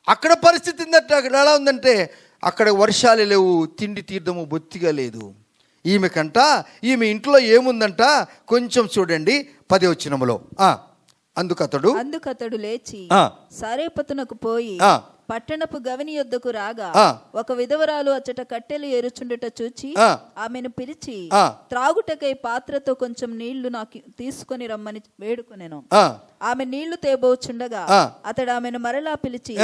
అక్కడ పరిస్థితి అక్కడ ఎలా ఉందంటే అక్కడ వర్షాలు లేవు, తిండి తీర్థము బొత్తిగా లేదు. ఈమె ఇంట్లో ఏముందంట కొంచెం చూడండి, 10వ వచనములో. అందుకతడు లేచి సారేపతునకు పోయి పట్టణపు గవిని యొద్దకు రాగా ఒక విధవరాలు అచ్చట కట్టెలు ఏరుచుండుట చూచి ఆమెను పిలిచి త్రాగుటకై పాత్రతో కొంచెం నీళ్లు నాకు తీసుకొని రమ్మని వేడుకొనెను. ఆమె నీళ్లు తేబోచుండగా అతడు ఆమెను మరలా పిలిచి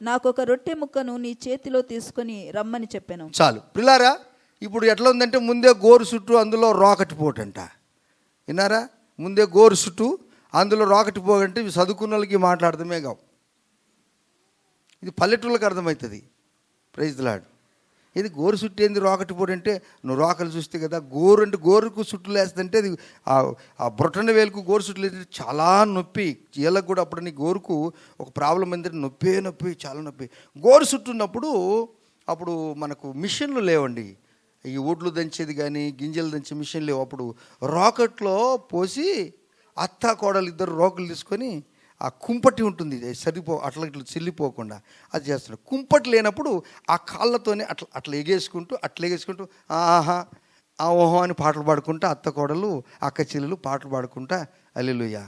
నాకొక రొట్టె ముక్కను నీ చేతిలో తీసుకొని రమ్మని చెప్పాను. చాలు పిల్లారా. ఇప్పుడు ఎట్లా ఉందంటే ముందే గోరు చుట్టూ అందులో రాకెట్ పోటంట. విన్నారా? ముందే గోరు చుట్టూ అందులో రాకెట్ పోగంటే చదువుకున్న వాళ్ళకి మాట్లాడటమే కావు, ఇది పల్లెటూళ్ళకి అర్థమవుతుంది. Praise the Lord. ఇది గోరు చుట్టూ ఏంది రాకెట్ పోటు అంటే, నువ్వు రాకలు చూస్తే కదా, గోరు అంటే గోరుకు చుట్టూ వేస్తుంటే అది ఆ బొట్టన వేలుకు గోరు చుట్టూ వేస్తే చాలా నొప్పి. చీలకు కూడా అప్పుడు నీ గోరుకు ఒక ప్రాబ్లం ఏంటంటే నొప్పి, చాలా నొప్పి. గోరు చుట్టూ ఉన్నప్పుడు అప్పుడు మనకు మిషన్లు లేవండి, ఈ ఓట్లు దంచేది కానీ గింజలు దంచే మిషన్ లేవు. అప్పుడు రాకెట్లో పోసి అత్త కోడలు ఇద్దరు రోకలు తీసుకొని ఆ కుంపటి ఉంటుంది అట్లా ఇట్లా చిల్లిపోకుండా అది చేస్తున్నాడు. కుంపటి లేనప్పుడు ఆ కాళ్ళతోనే అట్లా ఎగేసుకుంటూ ఆహా ఓహో అని పాటలు పాడుకుంటా అత్త కోడలు అక్క చెల్లెలు పాటలు పాడుకుంటా హల్లెలూయా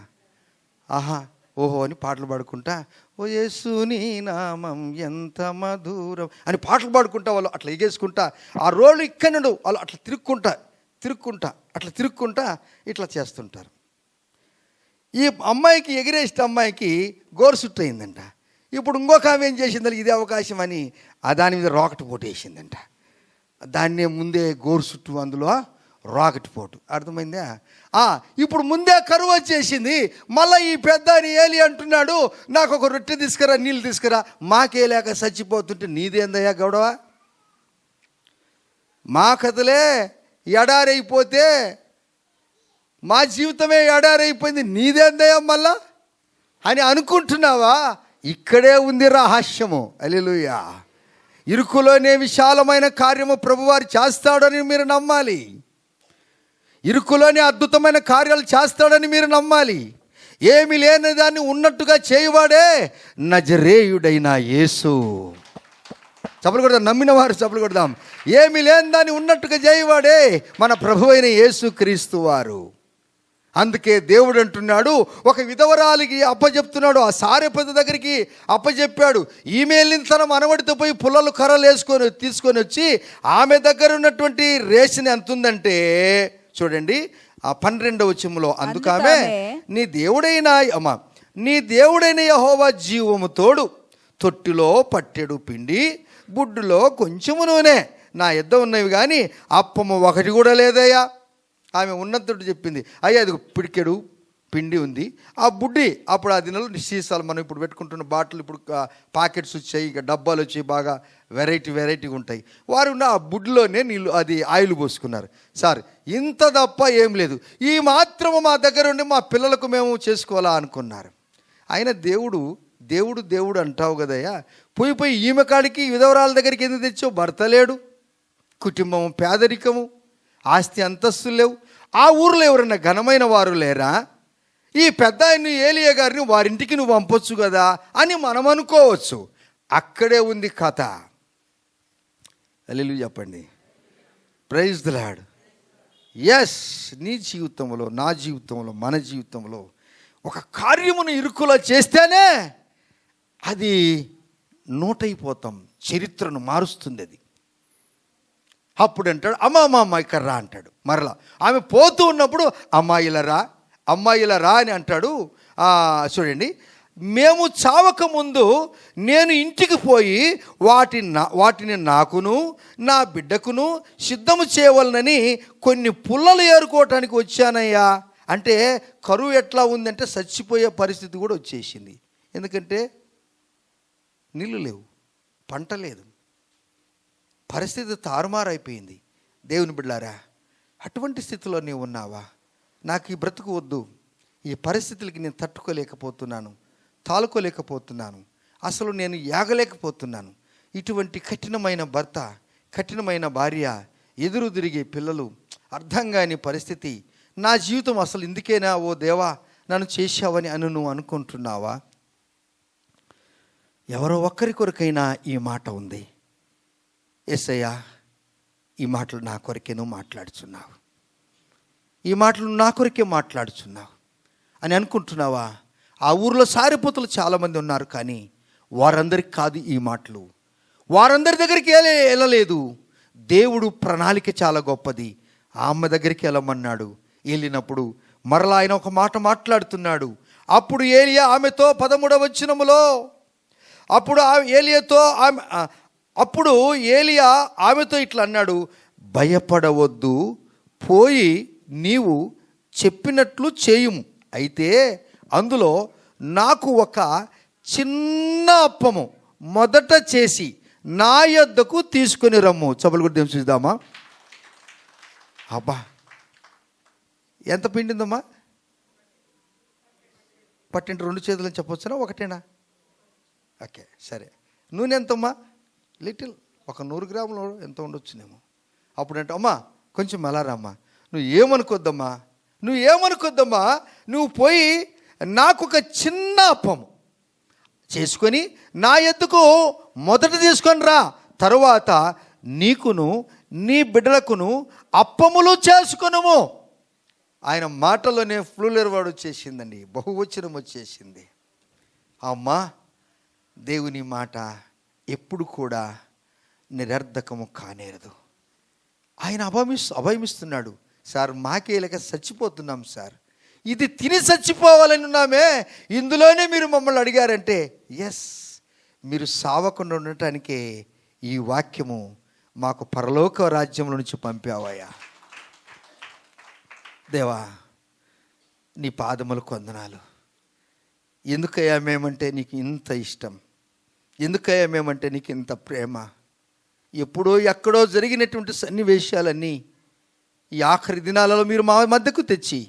ఆహా ఓహో అని పాటలు పాడుకుంటా ఓ యేసుని నామం ఎంత మధురం అని పాటలు పాడుకుంటా వాళ్ళు అట్లా ఎగేసుకుంటా ఆ రోడ్లు ఇక్కడ వాళ్ళు అట్లా తిరుక్కుంటా ఇట్లా చేస్తుంటారు. ఈ అమ్మాయికి ఎగిరేసిన అమ్మాయికి గోరు చుట్టూ అయిందంట. ఇప్పుడు ఇంకొక ఆమె ఏం చేసిందని ఇదే అవకాశం అని దాని మీద రాకెట్ పోటు వేసిందంట. దాన్నే ముందే గోరు చుట్టూ అందులో రాకెట్ పోటు. అర్థమైందా? ఇప్పుడు ముందే కరువు వచ్చేసింది. మళ్ళీ ఈ పెద్ద ఏలి అంటున్నాడు నాకు ఒక రొట్టె తీసుకురా, నీళ్ళు తీసుకురా. మాకే లేక చచ్చిపోతుంటే నీదేందయ్యా గొడవ? మా కథలే ఎడారైపోతే మా జీవితమే ఎడారైపోయింది, నీదేందయ్యా మళ్ళా అని అనుకుంటున్నావా? ఇక్కడే ఉంది రహస్యము. హల్లెలూయా. ఇరుకులోనే విశాలమైన కార్యము ప్రభువారు చేస్తాడని మీరు నమ్మాలి. ఇరుకులోనే అద్భుతమైన కార్యాలు చేస్తాడని మీరు నమ్మాలి. ఏమి లేని దాన్ని ఉన్నట్టుగా చేయువాడే నజరేయుడైన యేసు. చప్పలు కొడదాం, నమ్మిన వారు చప్పలు కొడదాం. ఏమి లేని దాన్ని ఉన్నట్టుగా చేయవాడే మన ప్రభు అయిన యేసు క్రీస్తు వారు. అందుకే దేవుడు అంటున్నాడు, ఒక విధవరాలికి అప్పచెప్తున్నాడు, ఆ సారెపతి దగ్గరికి అప్పచెప్పాడు. ఈమె వెళ్ళిన తన మనవడితో పోయి పుల్లలు కర్రలు తీసుకొని వచ్చి ఆమె దగ్గర ఉన్నటువంటి రేషన్ ఎంత ఉందంటే చూడండి ఆ 12వ వచనంలో, అందుకామె నీ దేవుడైన యెహోవా జీవము తోడు తొట్టిలో పట్టెడు పిండి బుడ్డులో కొంచెము నూనె నా యొద్ద ఉన్నవి కానీ అప్పము ఒకటి కూడా లేదయ్యా. ఆమె ఉన్నంతటి చెప్పింది, అయ్యా అది పిడికెడు పిండి ఉంది, ఆ బుడ్డి అప్పుడు ఆ దినాలు సీసాలు మనం ఇప్పుడు పెట్టుకుంటున్న బాటిల్ ఇప్పుడు పాకెట్స్ వచ్చాయి, ఇక డబ్బాలు వచ్చాయి, బాగా వెరైటీగా ఉంటాయి. వారు ఆ బుడ్డిలోనే నీళ్ళు అది ఆయిల్ పోసుకున్నారు. సార్ ఇంత తప్ప ఏం లేదు, ఈ మాత్రము మా దగ్గర ఉండి మా పిల్లలకు మేము చేసుకోవాలా అనుకున్నారు. ఆయన దేవుడు అంటావు కదయ్యా, పోయి ఈమె కాడికి విధవరాల దగ్గరికి ఎందుకు తెచ్చావు? భర్త లేడు, కుటుంబం పేదరికము, ఆస్తి అంతస్తులు లేవు, ఆ ఊరిలో ఎవరైనా ఘనమైన వారు లేరా? ఈ పెద్ద ఆయన ఏలియా గారిని వారింటికి నువ్వు పంపొచ్చు కదా అని మనం అనుకోవచ్చు. అక్కడే ఉంది కథ. హల్లెలూయా చెప్పండి, ప్రైజ్ ది లార్డ్. ఎస్, నీ జీవితంలో, నా జీవితంలో, మన జీవితంలో ఒక కార్యమును ఇరుకులో చేస్తేనే అది నోటైపోతాం, చరిత్రను మారుస్తుంది అది. అప్పుడు అంటాడు, అమ్మ ఇక్కడ రా అంటాడు. మరలా ఆమె పోతూ ఉన్నప్పుడు అమ్మాయిల రా అని అంటాడు. చూడండి, మేము చావక ముందు నేను ఇంటికి పోయి వాటిని నాకును నా బిడ్డకును సిద్ధము చేయవలనని కొన్ని పుల్లలు ఏరుకోవటానికి వచ్చానయ్యా. అంటే కరువు ఎట్లా ఉందంటే చచ్చిపోయే పరిస్థితి కూడా వచ్చేసింది. ఎందుకంటే నీళ్ళు లేవు, పంట లేదు, పరిస్థితి తారుమారైపోయింది. దేవుని బిడ్డలారా, అటువంటి స్థితిలో నీవు ఉన్నావా? నాకు ఈ బ్రతుకు వద్దు, ఈ పరిస్థితులకి నేను తట్టుకోలేకపోతున్నాను, తాలుకోలేకపోతున్నాను, అసలు నేను యాగలేకపోతున్నాను. ఇటువంటి కఠినమైన భర్త, కఠినమైన భార్య, ఎదురు తిరిగే పిల్లలు, అర్థం కాని పరిస్థితి, నా జీవితం అసలు ఇందుకేనా ఓ దేవా నన్ను చేశావని నువ్వు అనుకుంటున్నావా? ఎవరో ఒక్కరి కొరకైనా ఈ మాట ఉంది, యేసయ్యా ఈ మాటలు నా కొరకే నువ్వు మాట్లాడుచున్నావు, ఈ మాటలు నా కొరకే మాట్లాడుచున్నావు అని అనుకుంటున్నావా? ఆ ఊరిలో సారిపోతులు చాలామంది ఉన్నారు, కానీ వారందరికి కాదు ఈ మాటలు, వారందరి దగ్గరికి వెళ్ళలేదు. దేవుడు ప్రణాళిక చాలా గొప్పది. ఆమె దగ్గరికి వెళ్ళమన్నాడు. వెళ్ళినప్పుడు మరలా ఆయన ఒక మాట మాట్లాడుతున్నాడు. అప్పుడు ఏలియా ఆమెతో 13వ వచనములో, అప్పుడు ఏలియా ఆమెతో ఇట్లా అన్నాడు, భయపడవద్దు, పోయి నీవు చెప్పినట్లు చేయుము. అయితే అందులో నాకు ఒక చిన్న అప్పము మొదట చేసి నా యొద్దకు తీసుకొని రమ్ము. చపలు కూడా దేం చూద్దామా? అబ్బా, ఎంత పిండిందమ్మా? పట్టింటి 2 చేతులని చెప్పొచ్చునా, ఒకటేనా? ఓకే సరే. నూనె ఎంతమ్మా? లిటిల్, ఒక 100 గ్రాములు ఎంత ఉండొచ్చునేమో. అప్పుడంటే అమ్మా కొంచెం మెలారమ్మా, నువ్వు ఏమనుకోద్దమ్మా, నువ్వు పోయి నాకు ఒక చిన్న అప్పము చేసుకొని నా ఎద్దుకు మొదట తీసుకొని రా, తరువాత నీకును నీ బిడ్డలకును అప్పములు చేసుకొనుము. ఆయన మాటలోనే ఫ్లూలర్ వాడు వచ్చేసిందండి, బహువచనం వచ్చేసింది. అమ్మా, దేవుని మాట ఎప్పుడు కూడా నిరర్ధకము కానేరదు. ఆయన అభయమిస్తున్నాడు. సార్ మాకే లేక చచ్చిపోతున్నాం సార్, ఇది తిని చచ్చిపోవాలని ఉన్నామే, ఇందులోనే మీరు మమ్మల్ని అడిగారంటే ఎస్, మీరు సావకుండా ఉండటానికే ఈ వాక్యము మాకు పరలోక రాజ్యంలో నుంచి పంపావయ్యా. దేవా నీ పాదములు వందనాలు. ఎందుకయ్యా మేమంటే నీకు ఇంత ఇష్టం, ఎందుకయ్యా మేమంటే నీకు ఇంత ప్రేమ. ఎప్పుడో ఎక్కడో జరిగినటువంటి సన్నివేశాలన్నీ ఈ ఆఖరి దినాలలో మీరు మా మధ్యకు తెచ్చి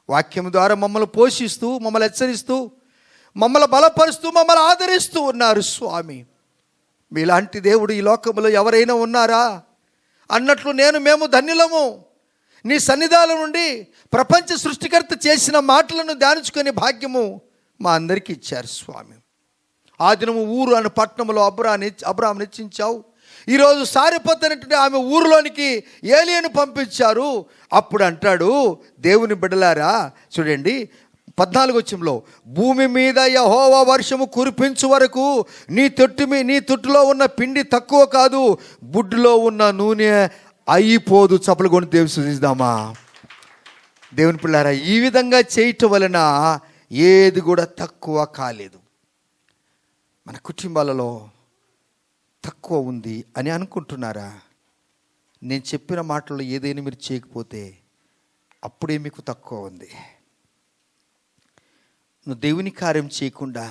వాక్యం ద్వారా మమ్మల్ని పోషిస్తూ, మమ్మల్ని హెచ్చరిస్తూ, మమ్మల్ని బలపరుస్తూ, మమ్మల్ని ఆదరిస్తూ ఉన్నారు స్వామి. మీలాంటి దేవుడు ఈ లోకంలో ఎవరైనా ఉన్నారా అన్నట్లు మేము ధన్యులము. నీ సన్నిధానం నుండి ప్రపంచ సృష్టికర్త చేసిన మాటలను ధ్యానించుకునే భాగ్యము మా అందరికీ ఇచ్చారు స్వామి. ఆ దినము ఊరు అనే పట్టణంలో అబ్రాహాం హెచ్చించావు, ఈరోజు సారెపతు అనేటువంటి ఆమె ఊరిలోనికి ఏలియాను పంపించారు. అప్పుడు అంటాడు, దేవుని బిడ్డలారా చూడండి 14వ వచనంలో, భూమి మీద యెహోవా వర్షము కురిపించు వరకు నీ తొట్టులో ఉన్న పిండి తక్కువ కాదు, బుడ్డులో ఉన్న నూనె అయిపోదు. చప్పలు కొని దేవుని స్తుతిద్దామా. దేవుని పిల్లారా, ఈ విధంగా చేయటం వలన ఏది కూడా తక్కువ కాలేదు. మన కుటుంబాలలో తక్కువ ఉంది అని అనుకుంటున్నారా? నేను చెప్పిన మాటల్లో ఏదైనా మీరు చేయకపోతే అప్పుడే మీకు తక్కువ ఉంది. నువ్వు దేవుని కార్యం చేయకుండా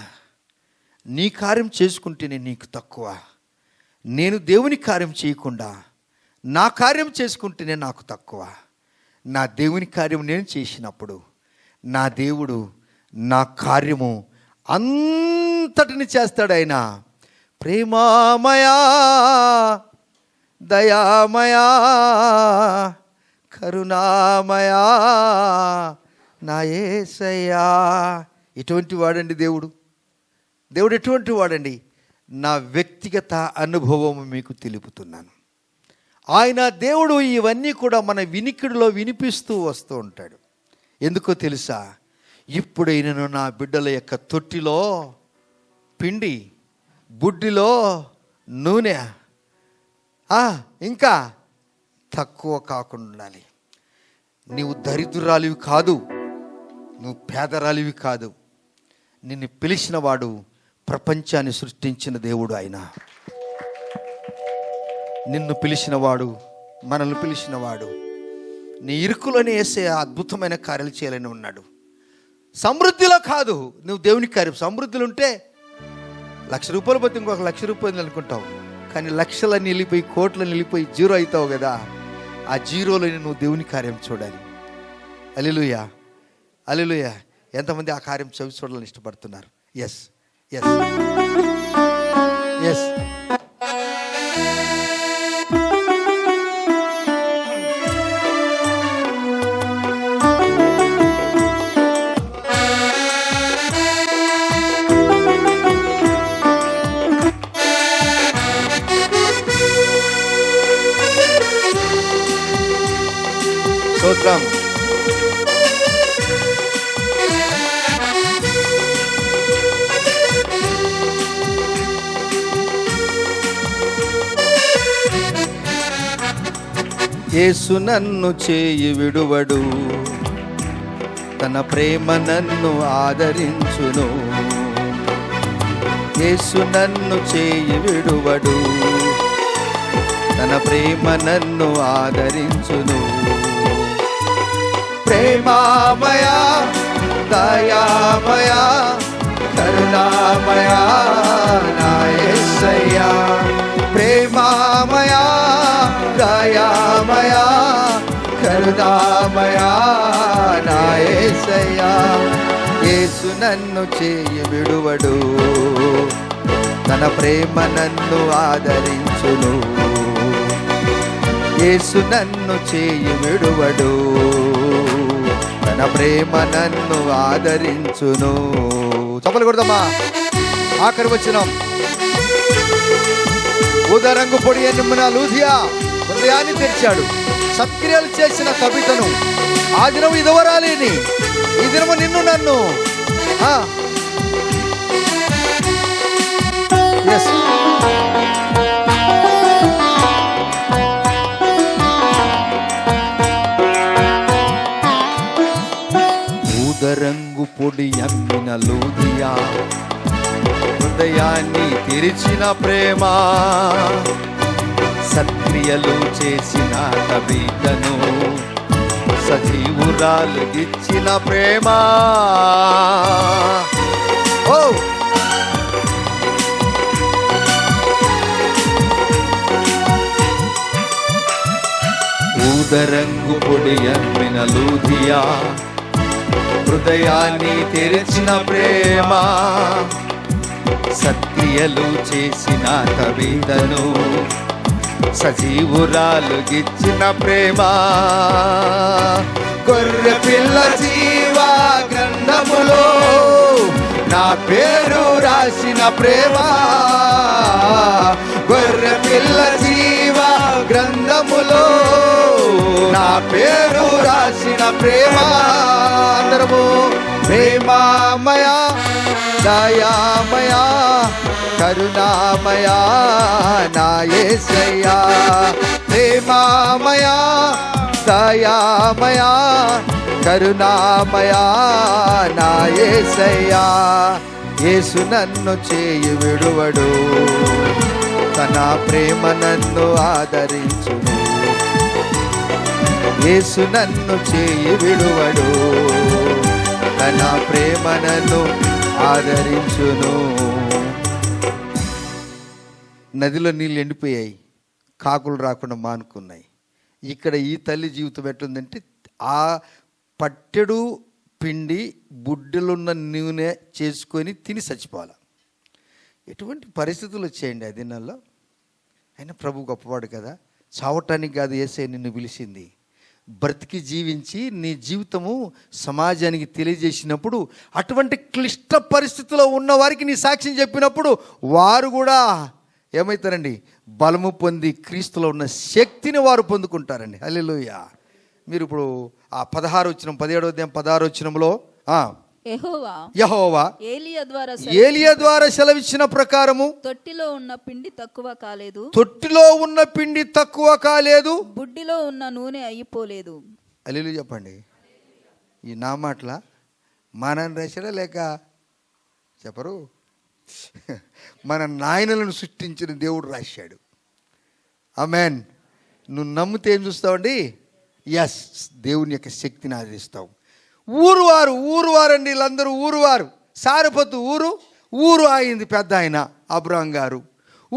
నీ కార్యం చేసుకుంటేనే నీకు తక్కువ. నేను దేవుని కార్యం చేయకుండా నా కార్యం చేసుకుంటేనే నాకు తక్కువ. నా దేవుని కార్యం నేను చేసినప్పుడు నా దేవుడు నా కార్యము అంతటిని చేస్తాడు. ఆయన ప్రేమామయా, దయామయా, కరుణామయా నా యేసయ్యా. ఎటువంటి వాడండి దేవుడు? దేవుడు ఎటువంటి వాడండి? నా వ్యక్తిగత అనుభవం మీకు తెలుపుతున్నాను. ఆయన దేవుడు ఇవన్నీ కూడా మన వినికిడిలో వినిపిస్తూ వస్తూ ఉంటాడు. ఎందుకో తెలుసా? ఇప్పుడైనను నా బిడ్డల యొక్క తొట్టిలో పిండి, బుడ్డిలో నూనె ఇంకా తక్కువ కాకుండా ఉండాలి. నీవు దరిద్రురాలివి కాదు, నువ్వు పేదరాలివి కాదు. నిన్ను పిలిచిన వాడు ప్రపంచాన్ని సృష్టించిన దేవుడు. ఆయన నిన్ను పిలిచినవాడు, మనల్ని పిలిచినవాడు నీ ఇరుకులోనే వేసే అద్భుతమైన కార్యాలు చేయాలని ఉన్నాడు. సమృద్ధిలో కాదు, నువ్వు దేవుని కార్యం. సమృద్ధిలో ఉంటే 1,00,000 రూపాయలు పోతే ఇంకొక 1,00,000 రూపాయలు అనుకుంటావు, కానీ లక్షలన్నీ వెళ్ళిపోయి కోట్లని వెళ్ళిపోయి జీరో అవుతావు కదా. ఆ జీరోలో నువ్వు దేవుని కార్యం చూడాలి. హల్లెలూయా, హల్లెలూయా. ఎంతమంది ఆ కార్యం చూడాలని ఇష్టపడుతున్నారు? Yes yes yes. స్తోత్రం. యేసు నన్ను చేయి విడువడు, తన ప్రేమ నన్ను ఆదరించును. యేసు నన్ను చేయి విడువడు, తన ప్రేమ నన్ను ఆదరించును. ప్రేమామయా, దయామయా, కరుణామయా నా యేసయ్యా. ప్రేమామయా, దయామయా, కరుణామయా నా యేసయ్యా. యేసు నన్ను చేయి విడువడు, తన ప్రేమ నన్ను ఆదరించును. యేసు నన్ను చేయి విడువడు, తన ప్రేమ నన్ను ఆదరించును. చప్పలు కొడదామా. ఆఖరి వచనం, ఉదరంగు పొడి నిమ్మున లూదియా హృదయాన్ని తెరిచాడు. సత్క్రియలు చేసిన కవితను ఆ దినము ఇదవరాలేని, ఈ దినము నిన్ను నన్ను రంగు పొడి అమ్మిన లూదియా హృదయాన్ని తెరిచిన ప్రేమ, సత్క్రియలు చేసిన కవితను సజీవురాలు ఇచ్చిన ప్రేమ. ఓ ఊదరంగు పొడి అమ్మిన లూదియా హృదయాన్ని తెరిచిన ప్రేమ, సత్క్రియలు చేసిన కవితను సజీవురాలు గిచ్చిన ప్రేమ. గొర్రె పిల్ల జీవ గ్రంథములో నా పేరు రాసిన ప్రేమ, గొర్రె పిల్ల జీవ గ్రంథములో నా పేరు రాసిన ప్రేమ. అందరము ప్రేమామయా దయామయా కరుణామయా నా యేసయ్యా. ప్రేమామయా దయామయా కరుణామయా నా యేసయ్యా. యేసు నన్ను చేయి విడువడు, తన ప్రేమ నన్ను ఆదరించును. యేసు నన్ను చేయి విడువడు, తన ప్రేమ నన్ను ఆదరించును. నదిలో నీళ్ళు ఎండిపోయాయి, కాకులు రాకుండా మానుకున్నాయి. ఇక్కడ ఈ తల్లి జీవితం ఎట్లుందంటే, ఆ పట్టెడు పిండి బుడ్డలున్న నూనె చేసుకొని తిని చచ్చిపోవాలి. ఎటువంటి పరిస్థితులు వచ్చాయండి ఆ దినాల్లో. అయినా ప్రభు గొప్పవాడు కదా, చావటానికి కాదు యేసయ్య నిన్ను పిలిచింది. బ్రతికి జీవించి నీ జీవితము సమాజానికి తెలియజేసినప్పుడు, అటువంటి క్లిష్ట పరిస్థితిలో ఉన్న వారికి నీ సాక్ష్యం చెప్పినప్పుడు వారు కూడా ఏమవుతారండి, బలము పొంది క్రీస్తులో ఉన్న శక్తిని వారు పొందుకుంటారండి. హల్లెలూయా. మీరు ఇప్పుడు ఆ 17వ అధ్యాయం 16వ వచనంలో యెహోవా ఏలియా ద్వారా సెలవిచ్చిన ప్రకారము తొట్టిలో ఉన్న పిండి తక్కువ కాలేదు, తొట్టిలో ఉన్న పిండి తక్కువ కాలేదు, బుడ్డిలో ఉన్న నూనె అయిపోలేదు. హల్లెలూయా చెప్పండి. ఈ నా మాటల మనని రాశాడా లేక చెప్పరు, మన నాయనలను సృష్టించిన దేవుడు రాశాడు. ఆమేన్. నువ్వు నమ్మితే ఏం చూస్తావండి? ఎస్, దేవుని యొక్క శక్తిని ఆదరిస్తావు. ఊరువారు అండి, వీళ్ళందరూ ఊరువారు. సారపతు ఊరు అయింది పెద్ద ఆయన అబ్రహాం గారు.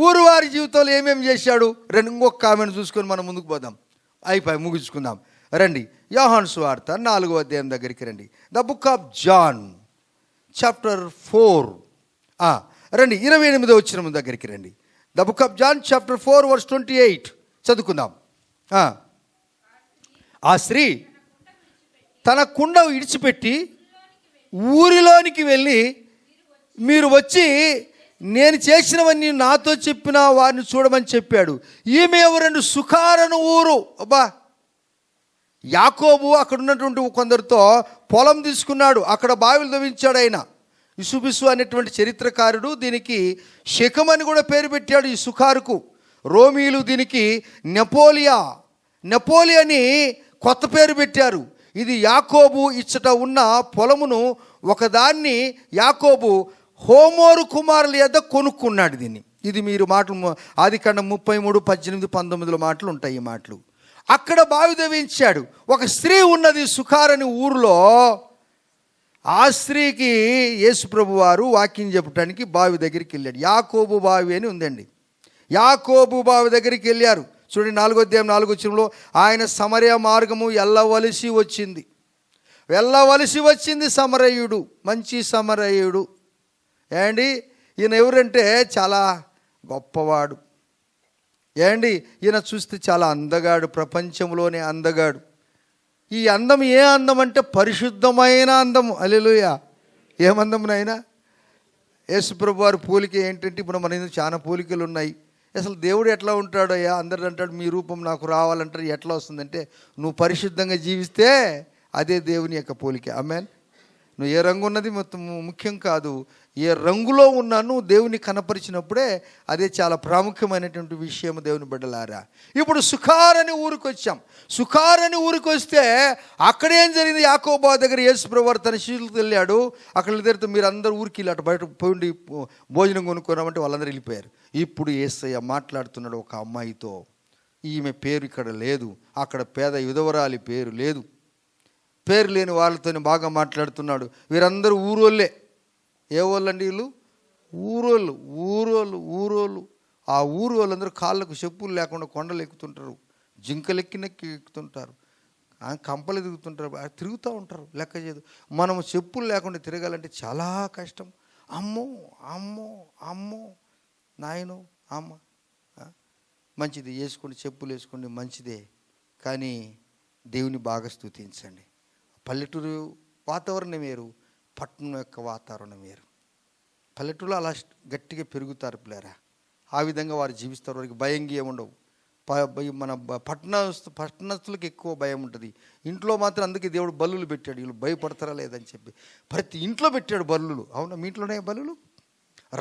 ఊరువారి జీవితంలో ఏమేమి చేశాడు ఇంకొక కామెంట్ చూసుకొని మనం ముందుకు పోదాం. అయిపోయి ముగించుకుందాం రండి. యోహాను సువార్త 4వ అధ్యాయం దగ్గరికి రండి. The book of John chapter 4 రండి, 28వ వచనం దగ్గరికి రండి. The book of John chapter 4 verse 28 చదువుకుందాం. ఆ స్త్రీ తన కుండ విడిచిపెట్టి ఊరిలోనికి వెళ్ళి, మీరు వచ్చి నేను చేసినవన్నీ నాతో చెప్పిన వారిని చూడమని చెప్పాడు. ఈమె ఎవరండి? సుఖారను ఊరు. అబ్బా, యాకోబు అక్కడ ఉన్నటువంటి కొందరితో పొలం తీసుకున్నాడు, అక్కడ బావిలు తవ్వించాడు ఆయన. ఇసుబిసు అనేటువంటి చరిత్రకారుడు దీనికి శకం అని కూడా పేరు పెట్టాడు ఈ సుఖారుకు. రోమీలు దీనికి నెపోలియని కొత్త పేరు పెట్టారు. ఇది యాకోబు ఇచ్చట ఉన్న పొలమును ఒకదాన్ని యాకోబు హోమోరు కుమారుల యొద్ద కొనుక్కున్నాడు దీన్ని. ఇది మీరు మాటలు ఆదికాండం 33, 18, 19 మాటలు ఉంటాయి. ఈ మాటలు అక్కడ బావి తవ్వించాడు. ఒక స్త్రీ ఉన్నది సుఖారని ఊరిలో. ఆ స్త్రీకి యేసుప్రభు వారు వాక్యం చెప్పడానికి బావి దగ్గరికి వెళ్ళాడు. యాకోబు బావి అని ఉందండి. యాకోబు బావి దగ్గరికి వెళ్ళారు. చూడండి 4వ అధ్యాయం 4వ వచనంలో, ఆయన సమరయ మార్గము వెళ్ళవలసి వచ్చింది సమరయుడు, మంచి సమరయుడు. ఏండి ఈయన ఎవరంటే చాలా గొప్పవాడు. ఏండి ఈయన చూస్తే చాలా అందగాడు, ప్రపంచంలోనే అందగాడు. ఈ అందం ఏ అందం అంటే పరిశుద్ధమైన అందము. హల్లెలూయా. ఏమందమునైనా యేసుప్రభు వారి పోలిక ఏంటంటే, ఇప్పుడు మన చాలా పోలికలు ఉన్నాయి. అసలు దేవుడు ఎట్లా ఉంటాడయ్యా? అందరు అంటాడు మీ రూపం నాకు రావాలంటారు. ఎట్లా వస్తుందంటే, నువ్వు పరిశుద్ధంగా జీవిస్తే అదే దేవుని యొక్క పోలిక. ఆమేన్. నువ్వు ఏ రంగు ఉన్నది మొత్తం ముఖ్యం కాదు, ఏ రంగులో ఉన్నా నువ్వు దేవుని కనపరిచినప్పుడే అదే చాలా ప్రాముఖ్యమైనటువంటి విషయం దేవుని బిడ్డలారా. ఇప్పుడు సుఖారని ఊరికి వచ్చాం. సుఖారని ఊరికి వస్తే అక్కడేం జరిగింది? యాకోబు దగ్గర యేసుప్రభు వారు తన శిష్యులతో వెళ్ళాడు. అక్కడ దగ్గర మీరు అందరూ ఊరికి వెళ్ళి అటు బయట పోయి భోజనం కొనుక్కున్నామంటే వాళ్ళందరూ వెళ్ళిపోయారు. ఇప్పుడు యేసయ్య మాట్లాడుతున్నాడు ఒక అమ్మాయితో. ఈమె పేరు ఇక్కడ లేదు, అక్కడ పేద విధవరాలి పేరు లేదు, పేరు లేని వాళ్ళతో బాగా మాట్లాడుతున్నాడు. వీరందరూ ఊరోళ్ళే. ఏ వాళ్ళండి వీళ్ళు? ఊరోళ్ళు. ఆ ఊరు వాళ్ళందరూ కాళ్ళకు చెప్పులు లేకుండా కొండలు ఎక్కుతుంటారు, జింకలెక్కినెక్కి ఎక్కుతుంటారు, కంపలు దిగుతుంటారు, తిరుగుతూ ఉంటారు. లెక్క చేయదు. మనము చెప్పులు లేకుండా తిరగాలంటే చాలా కష్టం. అమ్మో నాయను అమ్మ మంచిది, వేసుకోండి, చెప్పులు వేసుకోండి, మంచిదే. కానీ దేవుని బాగా స్తుతించండి. పల్లెటూరు వాతావరణం వేరు, పట్టణం యొక్క వాతావరణం వేరు. పల్లెటూరులో అలా గట్టిగా పెరుగుతారు పిల్లరా. ఆ విధంగా వారు జీవిస్తారు. వారికి భయంగా ఏముండవు. మన పట్టణస్తులకు ఎక్కువ భయం ఉంటుంది. ఇంట్లో మాత్రం అందుకే దేవుడు బల్లులు పెట్టాడు. వీళ్ళు భయపడతారా లేదని చెప్పి ప్రతి ఇంట్లో పెట్టాడు బల్లులు. అవునా, మీ ఇంట్లోనే బల్లులు?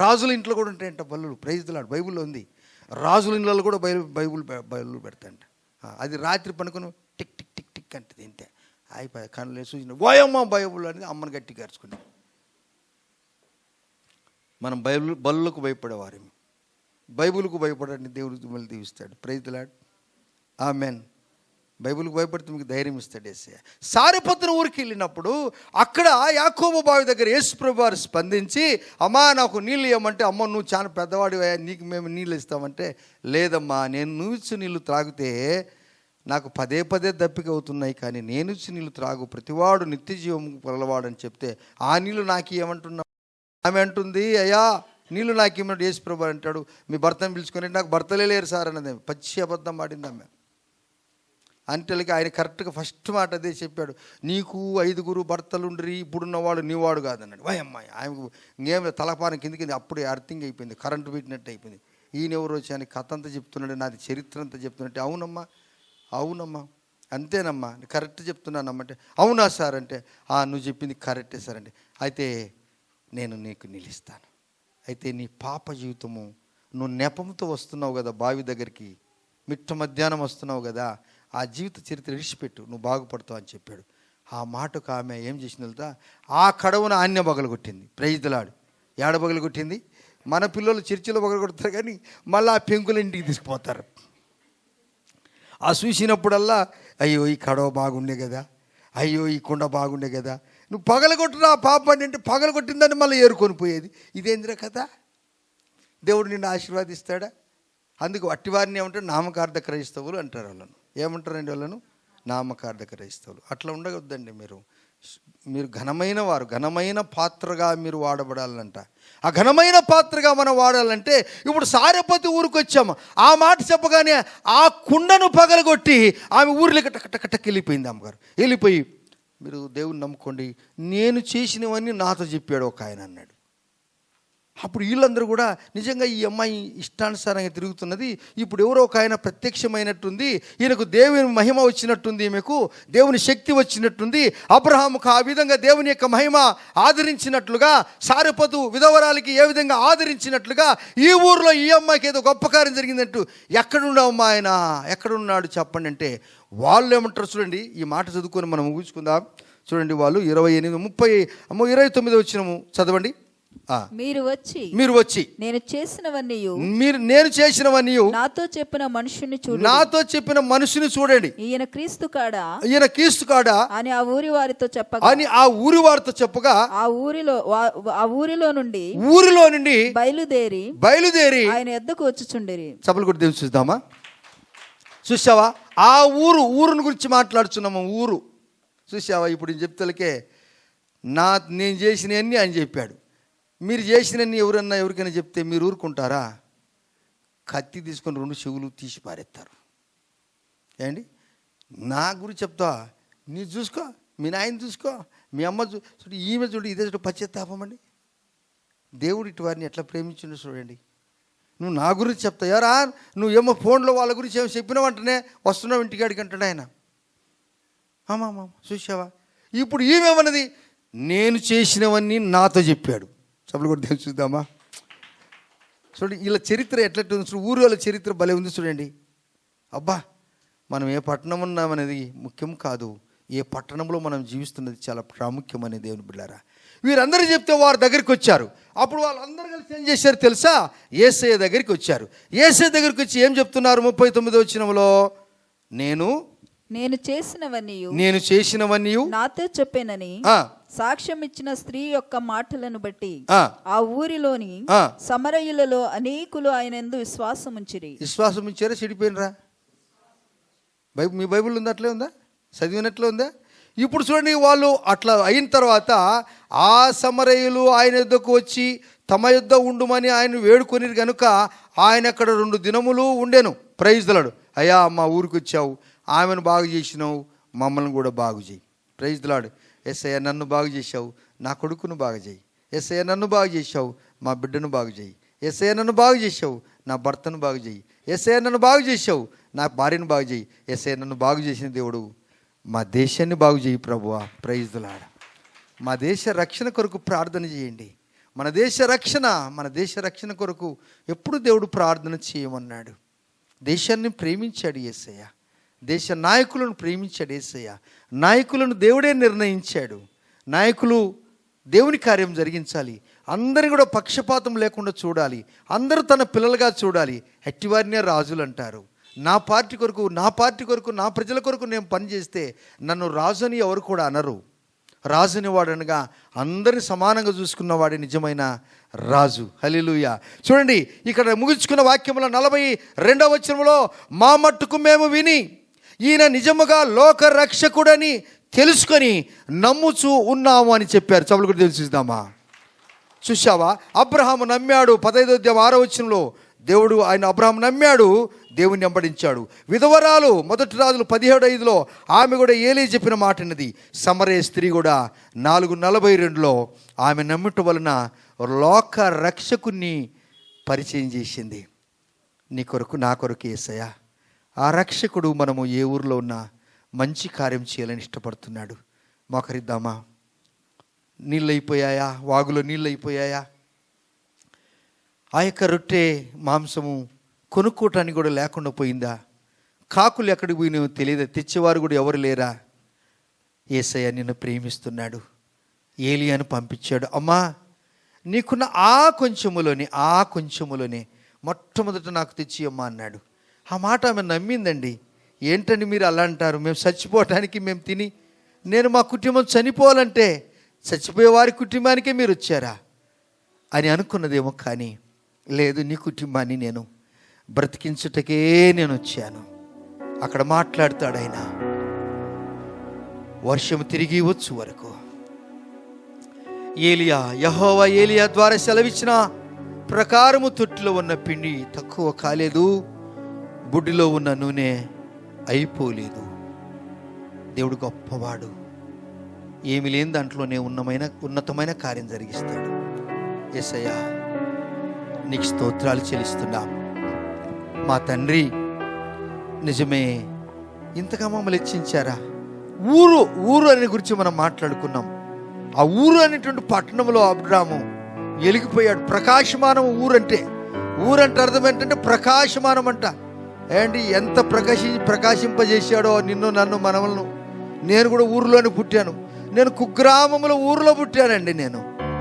రాజుల ఇంట్లో కూడా ఉంటాయంట బల్లులు. Praise the lord. బైబిల్లో ఉంది. రాజుల ఇళ్ళలో కూడా బల్లులు పెడతాయంట. అది రాత్రి పనుకొని టిక్ టిక్ టిక్ టిక్ అంటే తింటే అయిపోయి కళ్ళు చూసిన భయమ్మ బైబుల్ అనేది అమ్మని గట్టిగా అరుచుకుని. మనం బల్లులకు భయపడేవారేమి, బైబిల్కు భయపడండి, దేవుడు మిమ్మల్ని దీవిస్తాడు. Praise the Lord. ఆమేన్. బైబిల్కి భయపడితే మీకు ధైర్యం ఇస్తాడు యేసయ్య. సారెపతు ఊరికి వెళ్ళినప్పుడు అక్కడ యాకోబు బావి దగ్గర యేసుప్రభు వారు స్పందించి, అమ్మా నాకు నీళ్ళు ఇవ్వమంటే, అమ్మ నువ్వు చాలా పెద్దవాడివయ్యా, నీకు మేము నీళ్ళు ఇస్తామంటే, లేదమ్మా నేను నువ్వు ఇచ్చి నీళ్ళు త్రాగితే నాకు పదే పదే దప్పిక అవుతున్నాయి, కానీ నేను ఇచ్చి నీళ్ళు త్రాగు, ప్రతివాడు నిత్య జీవం పొలవాడు అని చెప్తే, ఆ నీళ్ళు నాకు ఏమంటున్నావు? ఆమె అంటుంది, అయ్యా నీళ్ళు నాకు ఏమన్నాడు? యేసుప్రభు అంటాడు, మీ భర్తను పిలుచుకొని, నాకు భర్తలే లేరు సార్ అన్నది. పచ్చి అబద్ధం ఆడింది ఆమె. అంటేలకి ఆయన కరెక్ట్గా ఫస్ట్ మాట అదే చెప్పాడు, నీకు 5 భర్తలుండ్రి, ఇప్పుడున్నవాడు నీవాడు కాదన్నాడు. వై అమ్మాయి ఆమెకు ఇంకేం తలపానం కిందికి అప్పుడే అర్థంగా అయిపోయింది, కరెంటు పెట్టినట్టు అయిపోయింది. ఈయన ఎవరు వచ్చి అని కథ అంతా చెప్తున్నాడు, నాది చరిత్ర అంతా చెప్తున్నట్టే. అవునమ్మా అవునమ్మా అంతేనమ్మా కరెక్ట్ చెప్తున్నానమ్మా అంటే, అవునా సార్ అంటే, నువ్వు చెప్పింది కరెక్టే సార్ అంటే, అయితే నేను నీకు నిలుస్తాను. అయితే నీ పాప జీవితము, నువ్వు నెపంతో వస్తున్నావు కదా బావి దగ్గరికి, మిట్ట మధ్యాహ్నం వస్తున్నావు కదా, ఆ జీవిత చరిత్ర విడిచిపెట్టు, నువ్వు బాగుపడతావు అని చెప్పాడు. ఆ మాటకు ఆమె ఏం చేసింది వెళ్తా, ఆ కడవున ఆన్య బగలు కొట్టింది. Praise the Lord. ఏడ బగలు కొట్టింది? మన పిల్లలు చర్చిలో బగలు కొడతారు కానీ మళ్ళీ ఆ పెంకుల ఇంటికి తీసుకుపోతారు. ఆ చూసినప్పుడల్లా అయ్యో ఈ కడవ బాగుండే కదా, అయ్యో ఈ కుండ బాగుండే కదా, నువ్వు పగలగొట్టురా పాప అంటే పగలగొట్టిందని మళ్ళీ ఏరుకొని పోయేది. ఇదేంద్రా కదా, దేవుడు నిన్ను ఆశీర్వాదిస్తాడా? అందుకు అట్టివారిని ఏమంటారు? నామకార్థ క్రైస్తవులు అంటారు. వాళ్ళను ఏమంటారండి? వాళ్ళను నామకార్థ క్రైస్తవులు. అట్లా ఉండవద్దండి. మీరు ఘనమైన వారు, ఘనమైన పాత్రగా మీరు వాడబడాలంట. ఆ ఘనమైన పాత్రగా మనం వాడాలంటే, ఇప్పుడు సారెపతు ఊరికి వచ్చాము, ఆ మాట చెప్పగానే ఆ కుండను పగలగొట్టి ఆమె ఊరిలో కట్టకట్టకి వెళ్ళిపోయింది. అమ్మగారు వెళ్ళిపోయి, మీరు దేవుని నమ్ముకోండి, నేను చేసినవన్నీ నాతో చెప్పాడు ఒక ఆయన అన్నాడు. అప్పుడు వీళ్ళందరూ కూడా నిజంగా ఈ అమ్మాయి ఇష్టానుసారంగా తిరుగుతున్నది, ఇప్పుడు ఎవరో ఒక ఆయన ప్రత్యక్షమైనట్టుంది, ఈయనకు దేవుని మహిమ వచ్చినట్టుంది, ఈమెకు దేవుని శక్తి వచ్చినట్టుంది. అబ్రహాముకు ఆ విధంగా దేవుని యొక్క మహిమ ఆదరించినట్లుగా, సారెపతు విధవరాలకి ఏ విధంగా ఆదరించినట్లుగా ఈ ఊరిలో ఈ అమ్మాయికి ఏదో గొప్ప కార్యం జరిగిందంటూ, ఎక్కడున్నావమ్మా ఆయన, ఎక్కడున్నాడు చెప్పండి అంటే, వాళ్ళు ఏమంటారు చూడండి. ఈ మాట చదువుకొని మనం ముగించుకుందాం. చూడండి, వాళ్ళు 29 వచ్చినము చదవండి. మీరు వచ్చి నేను చేసినవన్నీ నాతో చెప్పిన మనుషుని చూడండి. ఈయన క్రీస్తు కాడా అని ఆ ఊరి వారితో చెప్పగా ఆ ఊరిలో నుండి బయలుదేరి ఆయన ఎద్దకు వచ్చుచుండిరి. చప్పలు కొట్టి దేవుని చూద్దామా? చూసావా, ఆ ఊరుని గురించి మాట్లాడుతున్నాము. ఊరు చూసావా? ఇప్పుడు చెప్తలకే నేను చేసినవన్నీ ఆయన చెప్పాడు. మీరు చేసినన్ని ఎవరికైనా చెప్తే మీరు ఊరుకుంటారా? కత్తి తీసుకొని 2 చెవులు తీసి పారేస్తారు. ఏండి, నా గురించి చెప్తావా? నీ చూసుకో, మీ నాయన చూసుకో, మీ అమ్మ చూడు, ఈమె చూడు, ఇదే చూడు, పశ్చాత్తాపం అండి. దేవుడు ఇటు వారిని ఎట్లా ప్రేమించిండో చూడండి. నువ్వు నా గురించి చెప్తాయారా? నువ్వేమో ఫోన్లో వాళ్ళ గురించి ఏమో చెప్పినావంటనే వస్తున్నావు ఇంటికాడికి అంటాడు ఆయన. అమ్మా చూసావా? ఇప్పుడు ఈమెమన్నది, నేను చేసినవన్నీ నాతో చెప్పాడు. సభలు కూడా తెలిసి చూద్దామా? చూడండి, వీళ్ళ చరిత్ర ఎట్లట్టుంది చూడు. ఊరు వాళ్ళ చరిత్ర భలే ఉంది చూడండి. అబ్బా, మనం ఏ పట్టణం ఉన్నామనేది ముఖ్యం కాదు, ఏ పట్టణంలో మనం జీవిస్తున్నది చాలా ప్రాముఖ్యమని దేవుని బిడ్డారా. వీరందరూ చెప్తే వారి దగ్గరికి వచ్చారు. అప్పుడు వాళ్ళందరూ కలిసి ఏం చేశారు తెలుసా? యేసయ్య దగ్గరికి వచ్చారు. యేసయ్య దగ్గరికి వచ్చి ఏం చెప్తున్నారు? 39 వచనంలో, నేను చేసినవన్నీ నాతో చెప్పానని సాక్ష్యం ఇచ్చిన స్త్రీ యొక్క మాటలను బట్టి ఆ ఊరిలోని సమరయులలో అనేకులు ఆయన యందు విశ్వాసం ఉంచారా? చెడిపోయినరా? మీ బైబిల్ ఉందా? అట్లే ఉందా? చదివినట్లే ఉందా? ఇప్పుడు చూడండి, వాళ్ళు అట్లా అయిన తర్వాత ఆ సమరయులు ఆయన యుద్ధకు వచ్చి తమ యుద్ధ ఉండుమని ఆయన వేడుకొని కనుక ఆయన అక్కడ 2 దినములు ఉండెను. Praise the Lord. అయ్యా, మా ఊరికి వచ్చావు, ఆమెను బాగు చేసినావు, మమ్మల్ని కూడా బాగు చేయి. Praise the lord. యేసయ్య, నన్ను బాగు చేశావు, నా కొడుకును బాగు చేయి. యేసయ్య నన్ను బాగు చేశావు, మా బిడ్డను బాగు చేయి. యేసయ్య నన్ను బాగు చేశావు, నా భర్తను బాగు చేయి. యేసయ్య నన్ను బాగు చేశావు, నా భార్యను బాగు చేయి. యేసయ్య నన్ను బాగు చేసిన దేవుడు మా దేశాన్ని బాగు చేయి ప్రభువా. Praise the Lord. మా దేశ రక్షణ కొరకు ప్రార్థన చేయండి. మన దేశ రక్షణ కొరకు ఎప్పుడు దేవుడు ప్రార్థన చేయమన్నాడు. దేశాన్ని ప్రేమించాడు యేసయ్య. దేశ నాయకులను ప్రేమించాడు యేసయ్య. నాయకులను దేవుడే నిర్ణయించాడు. నాయకులు దేవుని కార్యం జరిగించాలి. అందరిని కూడా పక్షపాతం లేకుండా చూడాలి. అందరూ తన పిల్లలుగా చూడాలి. ఎట్టివారినే రాజులు అంటారు. నా పార్టీ కొరకు, నా ప్రజల కొరకు నేను పనిచేస్తే నన్ను రాజు అని ఎవరు కూడా అనరు. రాజుని వాడనగా అందరిని సమానంగా చూసుకున్నవాడే నిజమైన రాజు. హల్లెలూయా. చూడండి, ఇక్కడ ముగించుకున్న వాక్యంలో 42వ వచనంలో, మా మట్టుకు మేము విని ఈయన నిజముగా లోక రక్షకుడని తెలుసుకొని నమ్ముచూ ఉన్నాము అని చెప్పారు. చదువులు కూడా తెలుసుదామా? చూసావా, అబ్రహాము నమ్మాడు. 15వ అధ్యాయం 6వ వచనంలో దేవుడు అబ్రహాము నమ్మాడు, దేవుని వెంబడించాడు. విధవరాలు మొదటి రాజులు 17:5లో ఆమె కూడా ఏలీ చెప్పిన మాట అన్నది. సమరయ స్త్రీ కూడా 4:42లో ఆమె నమ్ముట వలన లోక రక్షకుని పరిచయం చేసింది. నీ కొరకు, నా కొరకు యేసయ్య ఆ రక్షకుడు మనము ఏ ఊరిలో ఉన్నా మంచి కార్యం చేయాలని ఇష్టపడుతున్నాడు. మోకరిద్దామా? నీళ్ళు అయిపోయాయా? వాగులో నీళ్ళు అయిపోయాయా? ఆ యొక్క రొట్టె మాంసము కొనుక్కోవటానికి కూడా లేకుండా పోయిందా? కాకులు ఎక్కడికి పోయినాయో తెలియదా? తెచ్చేవారు కూడా ఎవరు లేరా? యేసయ్య నిన్ను ప్రేమిస్తున్నాడు. ఏలియాను పంపించాడు. అమ్మా, నీకున్న ఆ కొంచెములోనే మొట్టమొదట నాకు తెచ్చి అమ్మా అన్నాడు. ఆ మాట ఆమె నమ్మిందండి. ఏంటండి మీరు అలా అంటారు? మేము చచ్చిపోవటానికి మేము తిని, నేను మా కుటుంబం చనిపోవాలంటే చచ్చిపోయే వారి కుటుంబానికే మీరు వచ్చారా అని అనుకున్నదేమో. కానీ లేదు, నీ కుటుంబాన్ని నేను బ్రతికించుటకే నేను వచ్చాను. అక్కడ మాట్లాడతాడు ఆయన. వర్షం తిరిగి వచ్చు వరకు యెహోవా ఏలియా ద్వారా సెలవిచ్చిన ప్రకారము తొట్టిలో ఉన్న పిండి తక్కువ కాలేదు, బుడ్డిలో ఉన్న నూనె అయిపోలేదు. దేవుడు గొప్పవాడు. ఏమి లేని దాంట్లోనే ఉన్నతమైన కార్యం జరిగిస్తాడు. యేసయ్యా, నీకు స్తోత్రాలు చెల్లిస్తున్నాం. మా తండ్రి, నిజమే, ఇంతగా మమ్మల్ని హెచ్చించారా? ఊరు అనే గురించి మనం మాట్లాడుకున్నాం. ఆ ఊరు అనేటువంటి పట్టణంలో అబ్రాము వెలిగిపోయాడు. ప్రకాశమానం ఊరంటే అర్థం ఏంటంటే ప్రకాశమానం అంట. ఏంటి, ఎంత ప్రకాశింపజేశాడో నిన్ను, నన్ను, మనవలను. నేను కూడా ఊరిలోనే పుట్టాను. నేను కుగ్రామంలో ఊరిలో పుట్టానండి. నేను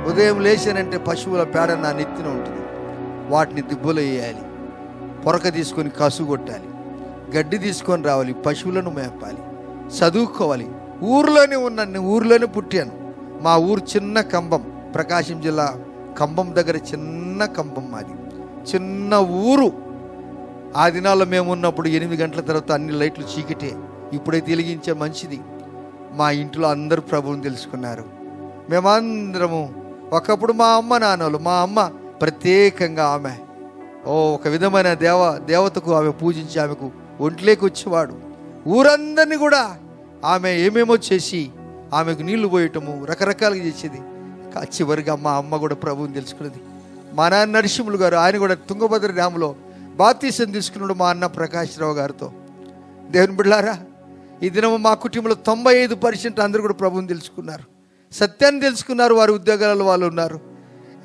ఉదయం లేచానంటే పశువుల పేడ నా నెత్తిన ఉంటుంది. వాటిని దిబ్బలు వేయాలి, పొరక తీసుకొని కసు కొట్టాలి, గడ్డి తీసుకొని రావాలి, పశువులను మేపాలి, చదువుకోవాలి. ఊరిలోనే పుట్టాను. మా ఊరు చిన్న కంబం, ప్రకాశం జిల్లా కంబం దగ్గర చిన్న కంబం మాది, చిన్న ఊరు. ఆ దినాల్లో మేము ఉన్నప్పుడు 8 గంటల తర్వాత అన్ని లైట్లు చీకటే. ఇప్పుడైతే వెలిగించే మంచిది. మా ఇంట్లో అందరూ ప్రభువుని తెలుసుకున్నారు. మేమందరము ఒకప్పుడు మా అమ్మ నాన్నలు, మా అమ్మ ప్రత్యేకంగా ఆమె ఒక విధమైన దేవతకు ఆమె పూజించి ఆమెకు ఒంట్లోకి వచ్చేవాడు. ఊరందరినీ కూడా ఆమె ఏమేమో చేసి ఆమెకు నీళ్లు పోయటము రకరకాలుగా చేసేది. చివరిగా మా అమ్మ కూడా ప్రభువుని తెలుసుకున్నది. మా నాన్న నరసింహులు గారు, ఆయన కూడా తుంగభద్ర డ్యాములో బాప్తీసం తీసుకున్నాడు మా అన్న ప్రకాశ్రావు గారితో. దేవుని బిడ్డలారా, ఈ దినము మా కుటుంబంలో 95% అందరూ కూడా ప్రభువుని తెలుసుకున్నారు, సత్యాన్ని తెలుసుకున్నారు. వారి ఉద్యోగాలలో వాళ్ళు ఉన్నారు.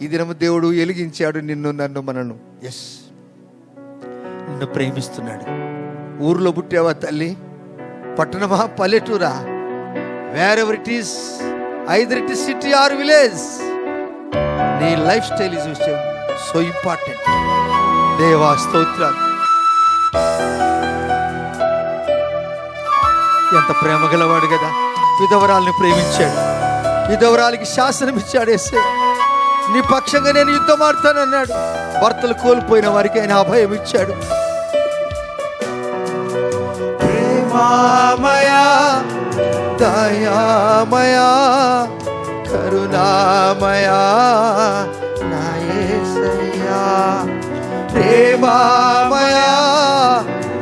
ఈ దినము దేవుడు వెలిగించాడు నిన్ను, నన్ను, మనను. ఎస్, నిన్ను ప్రేమిస్తున్నాడు. ఊర్లో పుట్టావా తల్లి? పట్టణమా, పల్లెటూరా? Wherever it is, either it is city or village, నీ lifestyle is so important. దేవా స్తోత్రాలు. ఎంత ప్రేమ గలవాడు కదా. విధవరాల్ని ప్రేమించాడు, విధవరాలకి శాసనం ఇచ్చాడు. యేసే, నీ పక్షంగా నేను యుద్ధం ఆడతానన్నాడు. భర్తలు కోల్పోయిన వారికి ఆయన అభయం ఇచ్చాడు. ప్రేమామయా, దయామయా, కరుణామయా నా యేసయ్యా. ప్రేమామయా,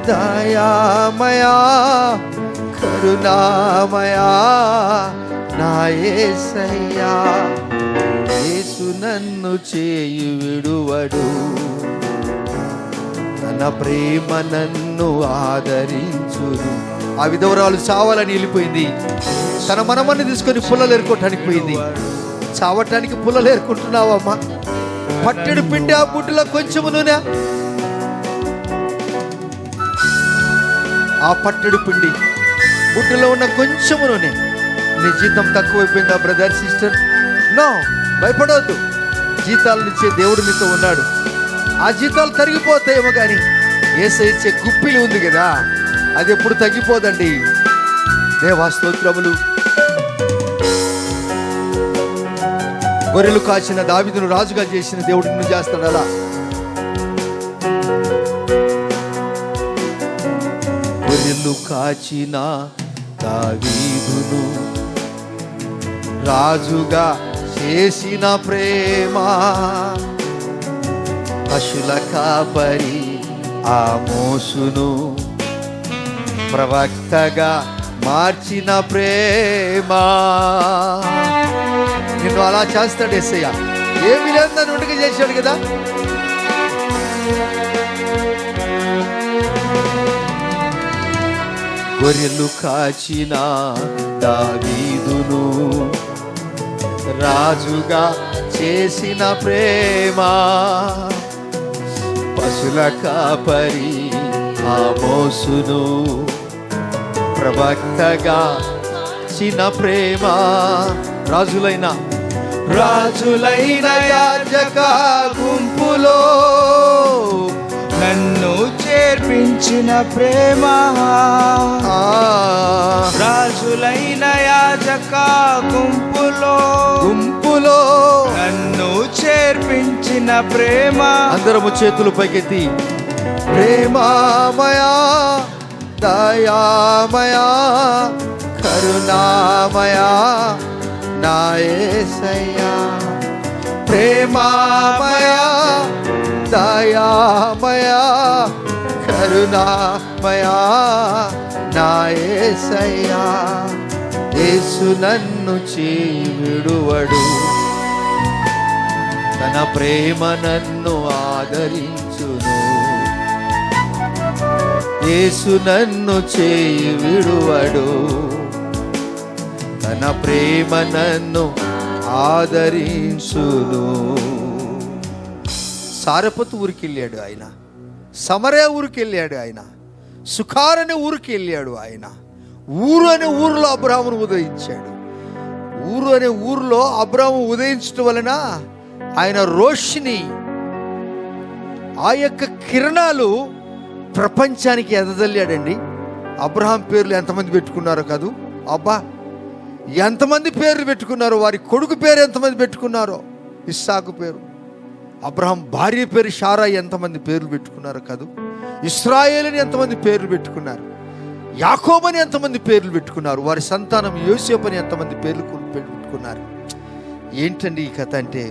దయామయా, కరుణామయా నా యేసయ్యా. యేసు నన్ను చేయి విడువడు, తన ప్రేమ నన్ను ఆదరించును. ఆ విధవరాలు చావాలని వెళ్ళిపోయింది. తన మనమన్ని తీసుకొని పుల్లలు ఏరుకోవటానికి పోయింది. చావటానికి పుల్లలు ఏరుకుంటున్నావమ్మా? పట్టెడు పిండి ఆ బుడ్డలో కొంచెము నూనె, ఆ పట్టెడు పిండి బుడ్డలో ఉన్న కొంచెము నూనె. నీ జీతం తక్కువైపోయిందా బ్రదర్ సిస్టర్? నో, భయపడవద్దు. జీతాలను ఇచ్చే దేవుడు నీతో ఉన్నాడు. ఆ జీతాలు తరిగిపోతాయేమో కానీ యేసయ్య ఇచ్చే గుప్పిలి ఉంది కదా, అది ఎప్పుడు తగ్గిపోదండి. దేవా స్తోత్రములు. గొర్రెలు కాచిన దావీదును రాజుగా చేసిన దేవుడు నిన్ను చేస్తాడు అలా. గొర్రెలు కాచిన దావీదును రాజుగా చేసిన ప్రేమ, పశుల కాపరి ఆమోసును ప్రవక్తగా మార్చిన ప్రేమ. నిన్ను అలా చేస్తాడు యేసయ్య. ఏమి లేదు నన్ను ఉండిగా చేశాడు కదా. గొర్రెలు కాచిన దావీదును రాజుగా చేసిన ప్రేమ, పశుల కాపరి ఆమోసును ప్రవక్తగా చిన్న ప్రేమ. రాజులైన యాజక గుంపులో నన్ను చేర్పించిన ప్రేమ, రాజులైన యాజక గుంపులో నన్ను చేర్పించిన ప్రేమ. అందరము చేతులు పైకెత్తి, ప్రేమామయా దయామయా కరుణామయా నా యేసయ్యా, ప్రేమామయా దయామయా కరుణామయా నా యేసయ్యా. యేసు నన్ను చేయి విడువడు, తన ప్రేమ నన్ను ఆదరించును. యేసు నన్ను చేయి విడువడు, తన ప్రేమ నన్ను ఆదరించును. సారెపతు ఊరికి వెళ్ళాడు ఆయన, సమరే ఊరికి వెళ్ళాడు ఆయన, సుఖార్ అనే ఊరికి వెళ్ళాడు ఆయన. ఊరు అనే ఊరిలో అబ్రాహామును ఉదయించాడు. ఊరు అనే ఊరిలో అబ్రాహాము ఉదయించడం వలన ఆయన రోషిని, ఆ యొక్క కిరణాలు ప్రపంచానికి ఎదజల్లాడండి. అబ్రహాం పేర్లు ఎంతమంది పెట్టుకున్నారో కాదు, అబ్బా ఎంతమంది పేర్లు పెట్టుకున్నారో. వారి కొడుకు పేరు ఎంతమంది పెట్టుకున్నారో, ఇస్సాకు పేరు. అబ్రహాం భార్య పేరు షారా ఎంతమంది పేర్లు పెట్టుకున్నారో కాదు. ఇశ్రాయేలుని ఎంతమంది పేర్లు పెట్టుకున్నారు. యాకోబని ఎంతమంది పేర్లు పెట్టుకున్నారు. వారి సంతానం యోసేపు అని ఎంతమంది పేర్లు పెట్టుకున్నారు. ఏంటండి ఈ కథ అంటే,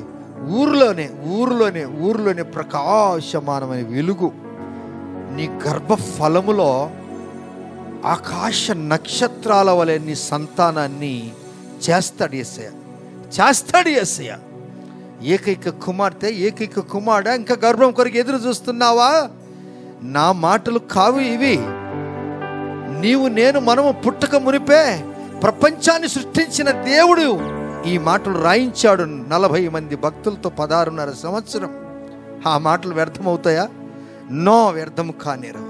ఊరిలోనే ప్రకాశమానమైన వెలుగు నీ గర్భ ఫలములో ఆకాశ నక్షత్రాల వలె నీ సంతానాన్ని చేస్తాడు యేసయ్య. ఏకైక కుమార్తె, ఏకైక కుమారుడు, ఇంకా గర్భం కొరకు ఎదురు చూస్తున్నావా? నా మాటలు కావు ఇవి. మనము పుట్టక మునిపే ప్రపంచాన్ని సృష్టించిన దేవుడు ఈ మాటలు రాయించాడు 40 మంది భక్తులతో 16.5 సంవత్సరం. ఆ మాటలు వ్యర్థమవుతాయా? నో, వ్యర్థము కానేరు.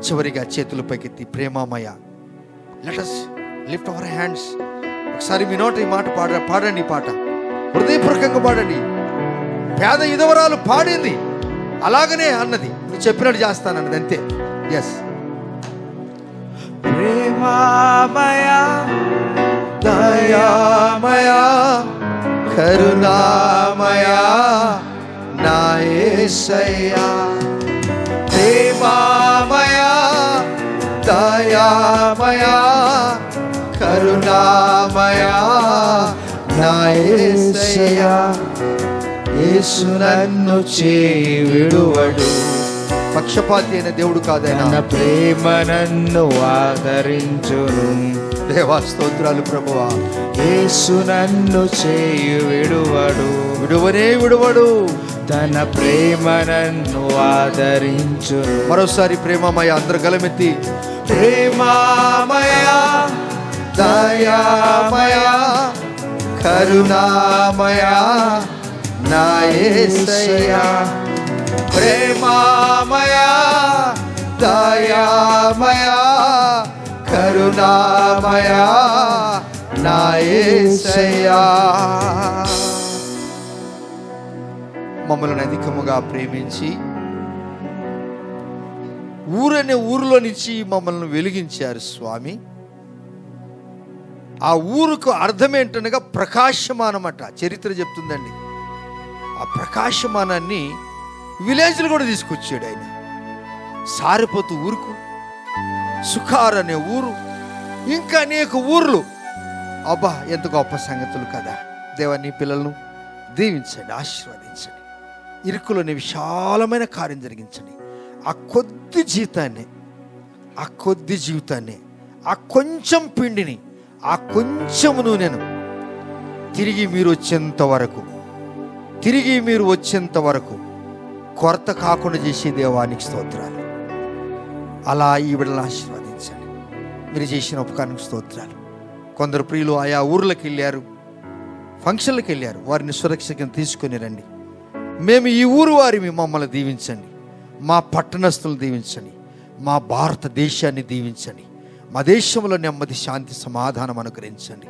చివరిగా చేతులు పైకెత్తి, ప్రేమామయ, let us lift our hands. ఒకసారి మీ నోట ఈ మాట పాడండి. ఈ పాట హృదయపూర్వకంగా పాడండి. పేద విధవరాలు పాడింది, అలాగనే అన్నది, నువ్వు చెప్పినట్టు చేస్తానన్నది, అంతే. ఎస్. ప్రేమామయా దయామయా కరుణామయా నా యేసయ్యా, ప్రేమామయా దయామయా కరుణామయా నా యేసయ్యా. యేసు నన్ను చేయి విడువడు. పక్షపాతి అయిన దేవుడు కాదైనా నా ప్రేమ నన్ను ఆదరించును. దేవా స్తోత్రాలు ప్రభువా. యేసు నన్ను చేయి విడువడు, విడువనే విడువడు. తన ప్రేమ నన్ను ఆదరించును. మరోసారి ప్రేమమయ అందరు గలమెత్తి ప్రేమామయ దయామయ కరుణామయ నా యేసయ్యా. ప్రేమమయ దయామయ కరుణామయ నా యేసయ్యా. మమ్మల్ని అధికముగా ప్రేమించి ఊరనే ఊరిలో నుంచి మమ్మల్ని వెలిగించారు స్వామి. ఆ ఊరుకు అర్థం ఏంటనగా ప్రకాశమానమట. చరిత్ర చెప్తుందండి. ఆ ప్రకాశమానాన్ని విలేజ్లు కూడా తీసుకొచ్చాడు ఆయన. సారిపోతు ఊరుకు, సుఖార్ అనే ఊరు, ఇంకా అనేక ఊర్లు. అబ్బా, ఎంత గొప్ప సంగతులు కదా. దేవా, నీ పిల్లలను దీవించండి, ఆశీర్వదించండి. ఇరుకులోని విశాలమైన కార్యం జరిగించండి. ఆ కొద్ది జీవితాన్ని, ఆ కొంచెం పిండిని, ఆ కొంచెం నూనెను తిరిగి మీరు వచ్చేంత వరకు కొరత కాకుండా చేసే దేవానికి స్తోత్రాలు. అలా ఈ బిడ్డలను ఆశీర్వదించండి. మీరు చేసిన ఉపకారానికి స్తోత్రాలు. కొందరు ప్రియులు ఆయా ఊర్లకు వెళ్ళారు, ఫంక్షన్లకు వెళ్ళారు. వారిని సురక్షితంగా తీసుకొని రండి. మేము ఈ ఊరు వారిని మమ్మల్ని దీవించండి. మా పట్టణస్థులను దీవించండి. మా భారతదేశాన్ని దీవించండి. మా దేశంలో నెమ్మది, శాంతి, సమాధానం అనుగ్రహించండి.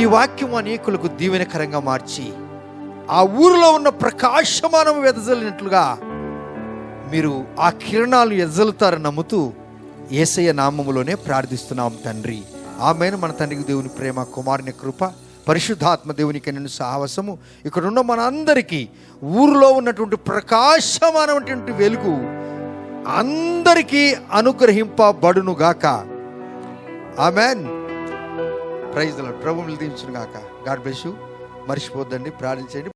ఈ వాక్యం అనేకులకు దీవెనకరంగా మార్చి ఆ ఊరిలో ఉన్న ప్రకాశమానం వెదజల్లినట్లుగా మీరు ఆ కిరణాలు ఎదజల్లుతారని నమ్ముతూ యేసయ్య నామములోనే ప్రార్థిస్తున్నాం తండ్రి. ఆమేన్. మన తండ్రికి దేవుని ప్రేమ, కుమారుని కృప, పరిశుద్ధాత్మ దేవునికి నేను సాహసము ఇక్కడున్న మన అందరికీ, ఊరిలో ఉన్నటువంటి ప్రకాశమానమైనటువంటి వెలుగు అందరికీ అనుగ్రహింపబడునుగాక. ఆమేన్. Praise the Lord. ప్రభువుని దీవించునుగాక. God bless you. మర్చిపోద్దండి, ప్రార్థించండి.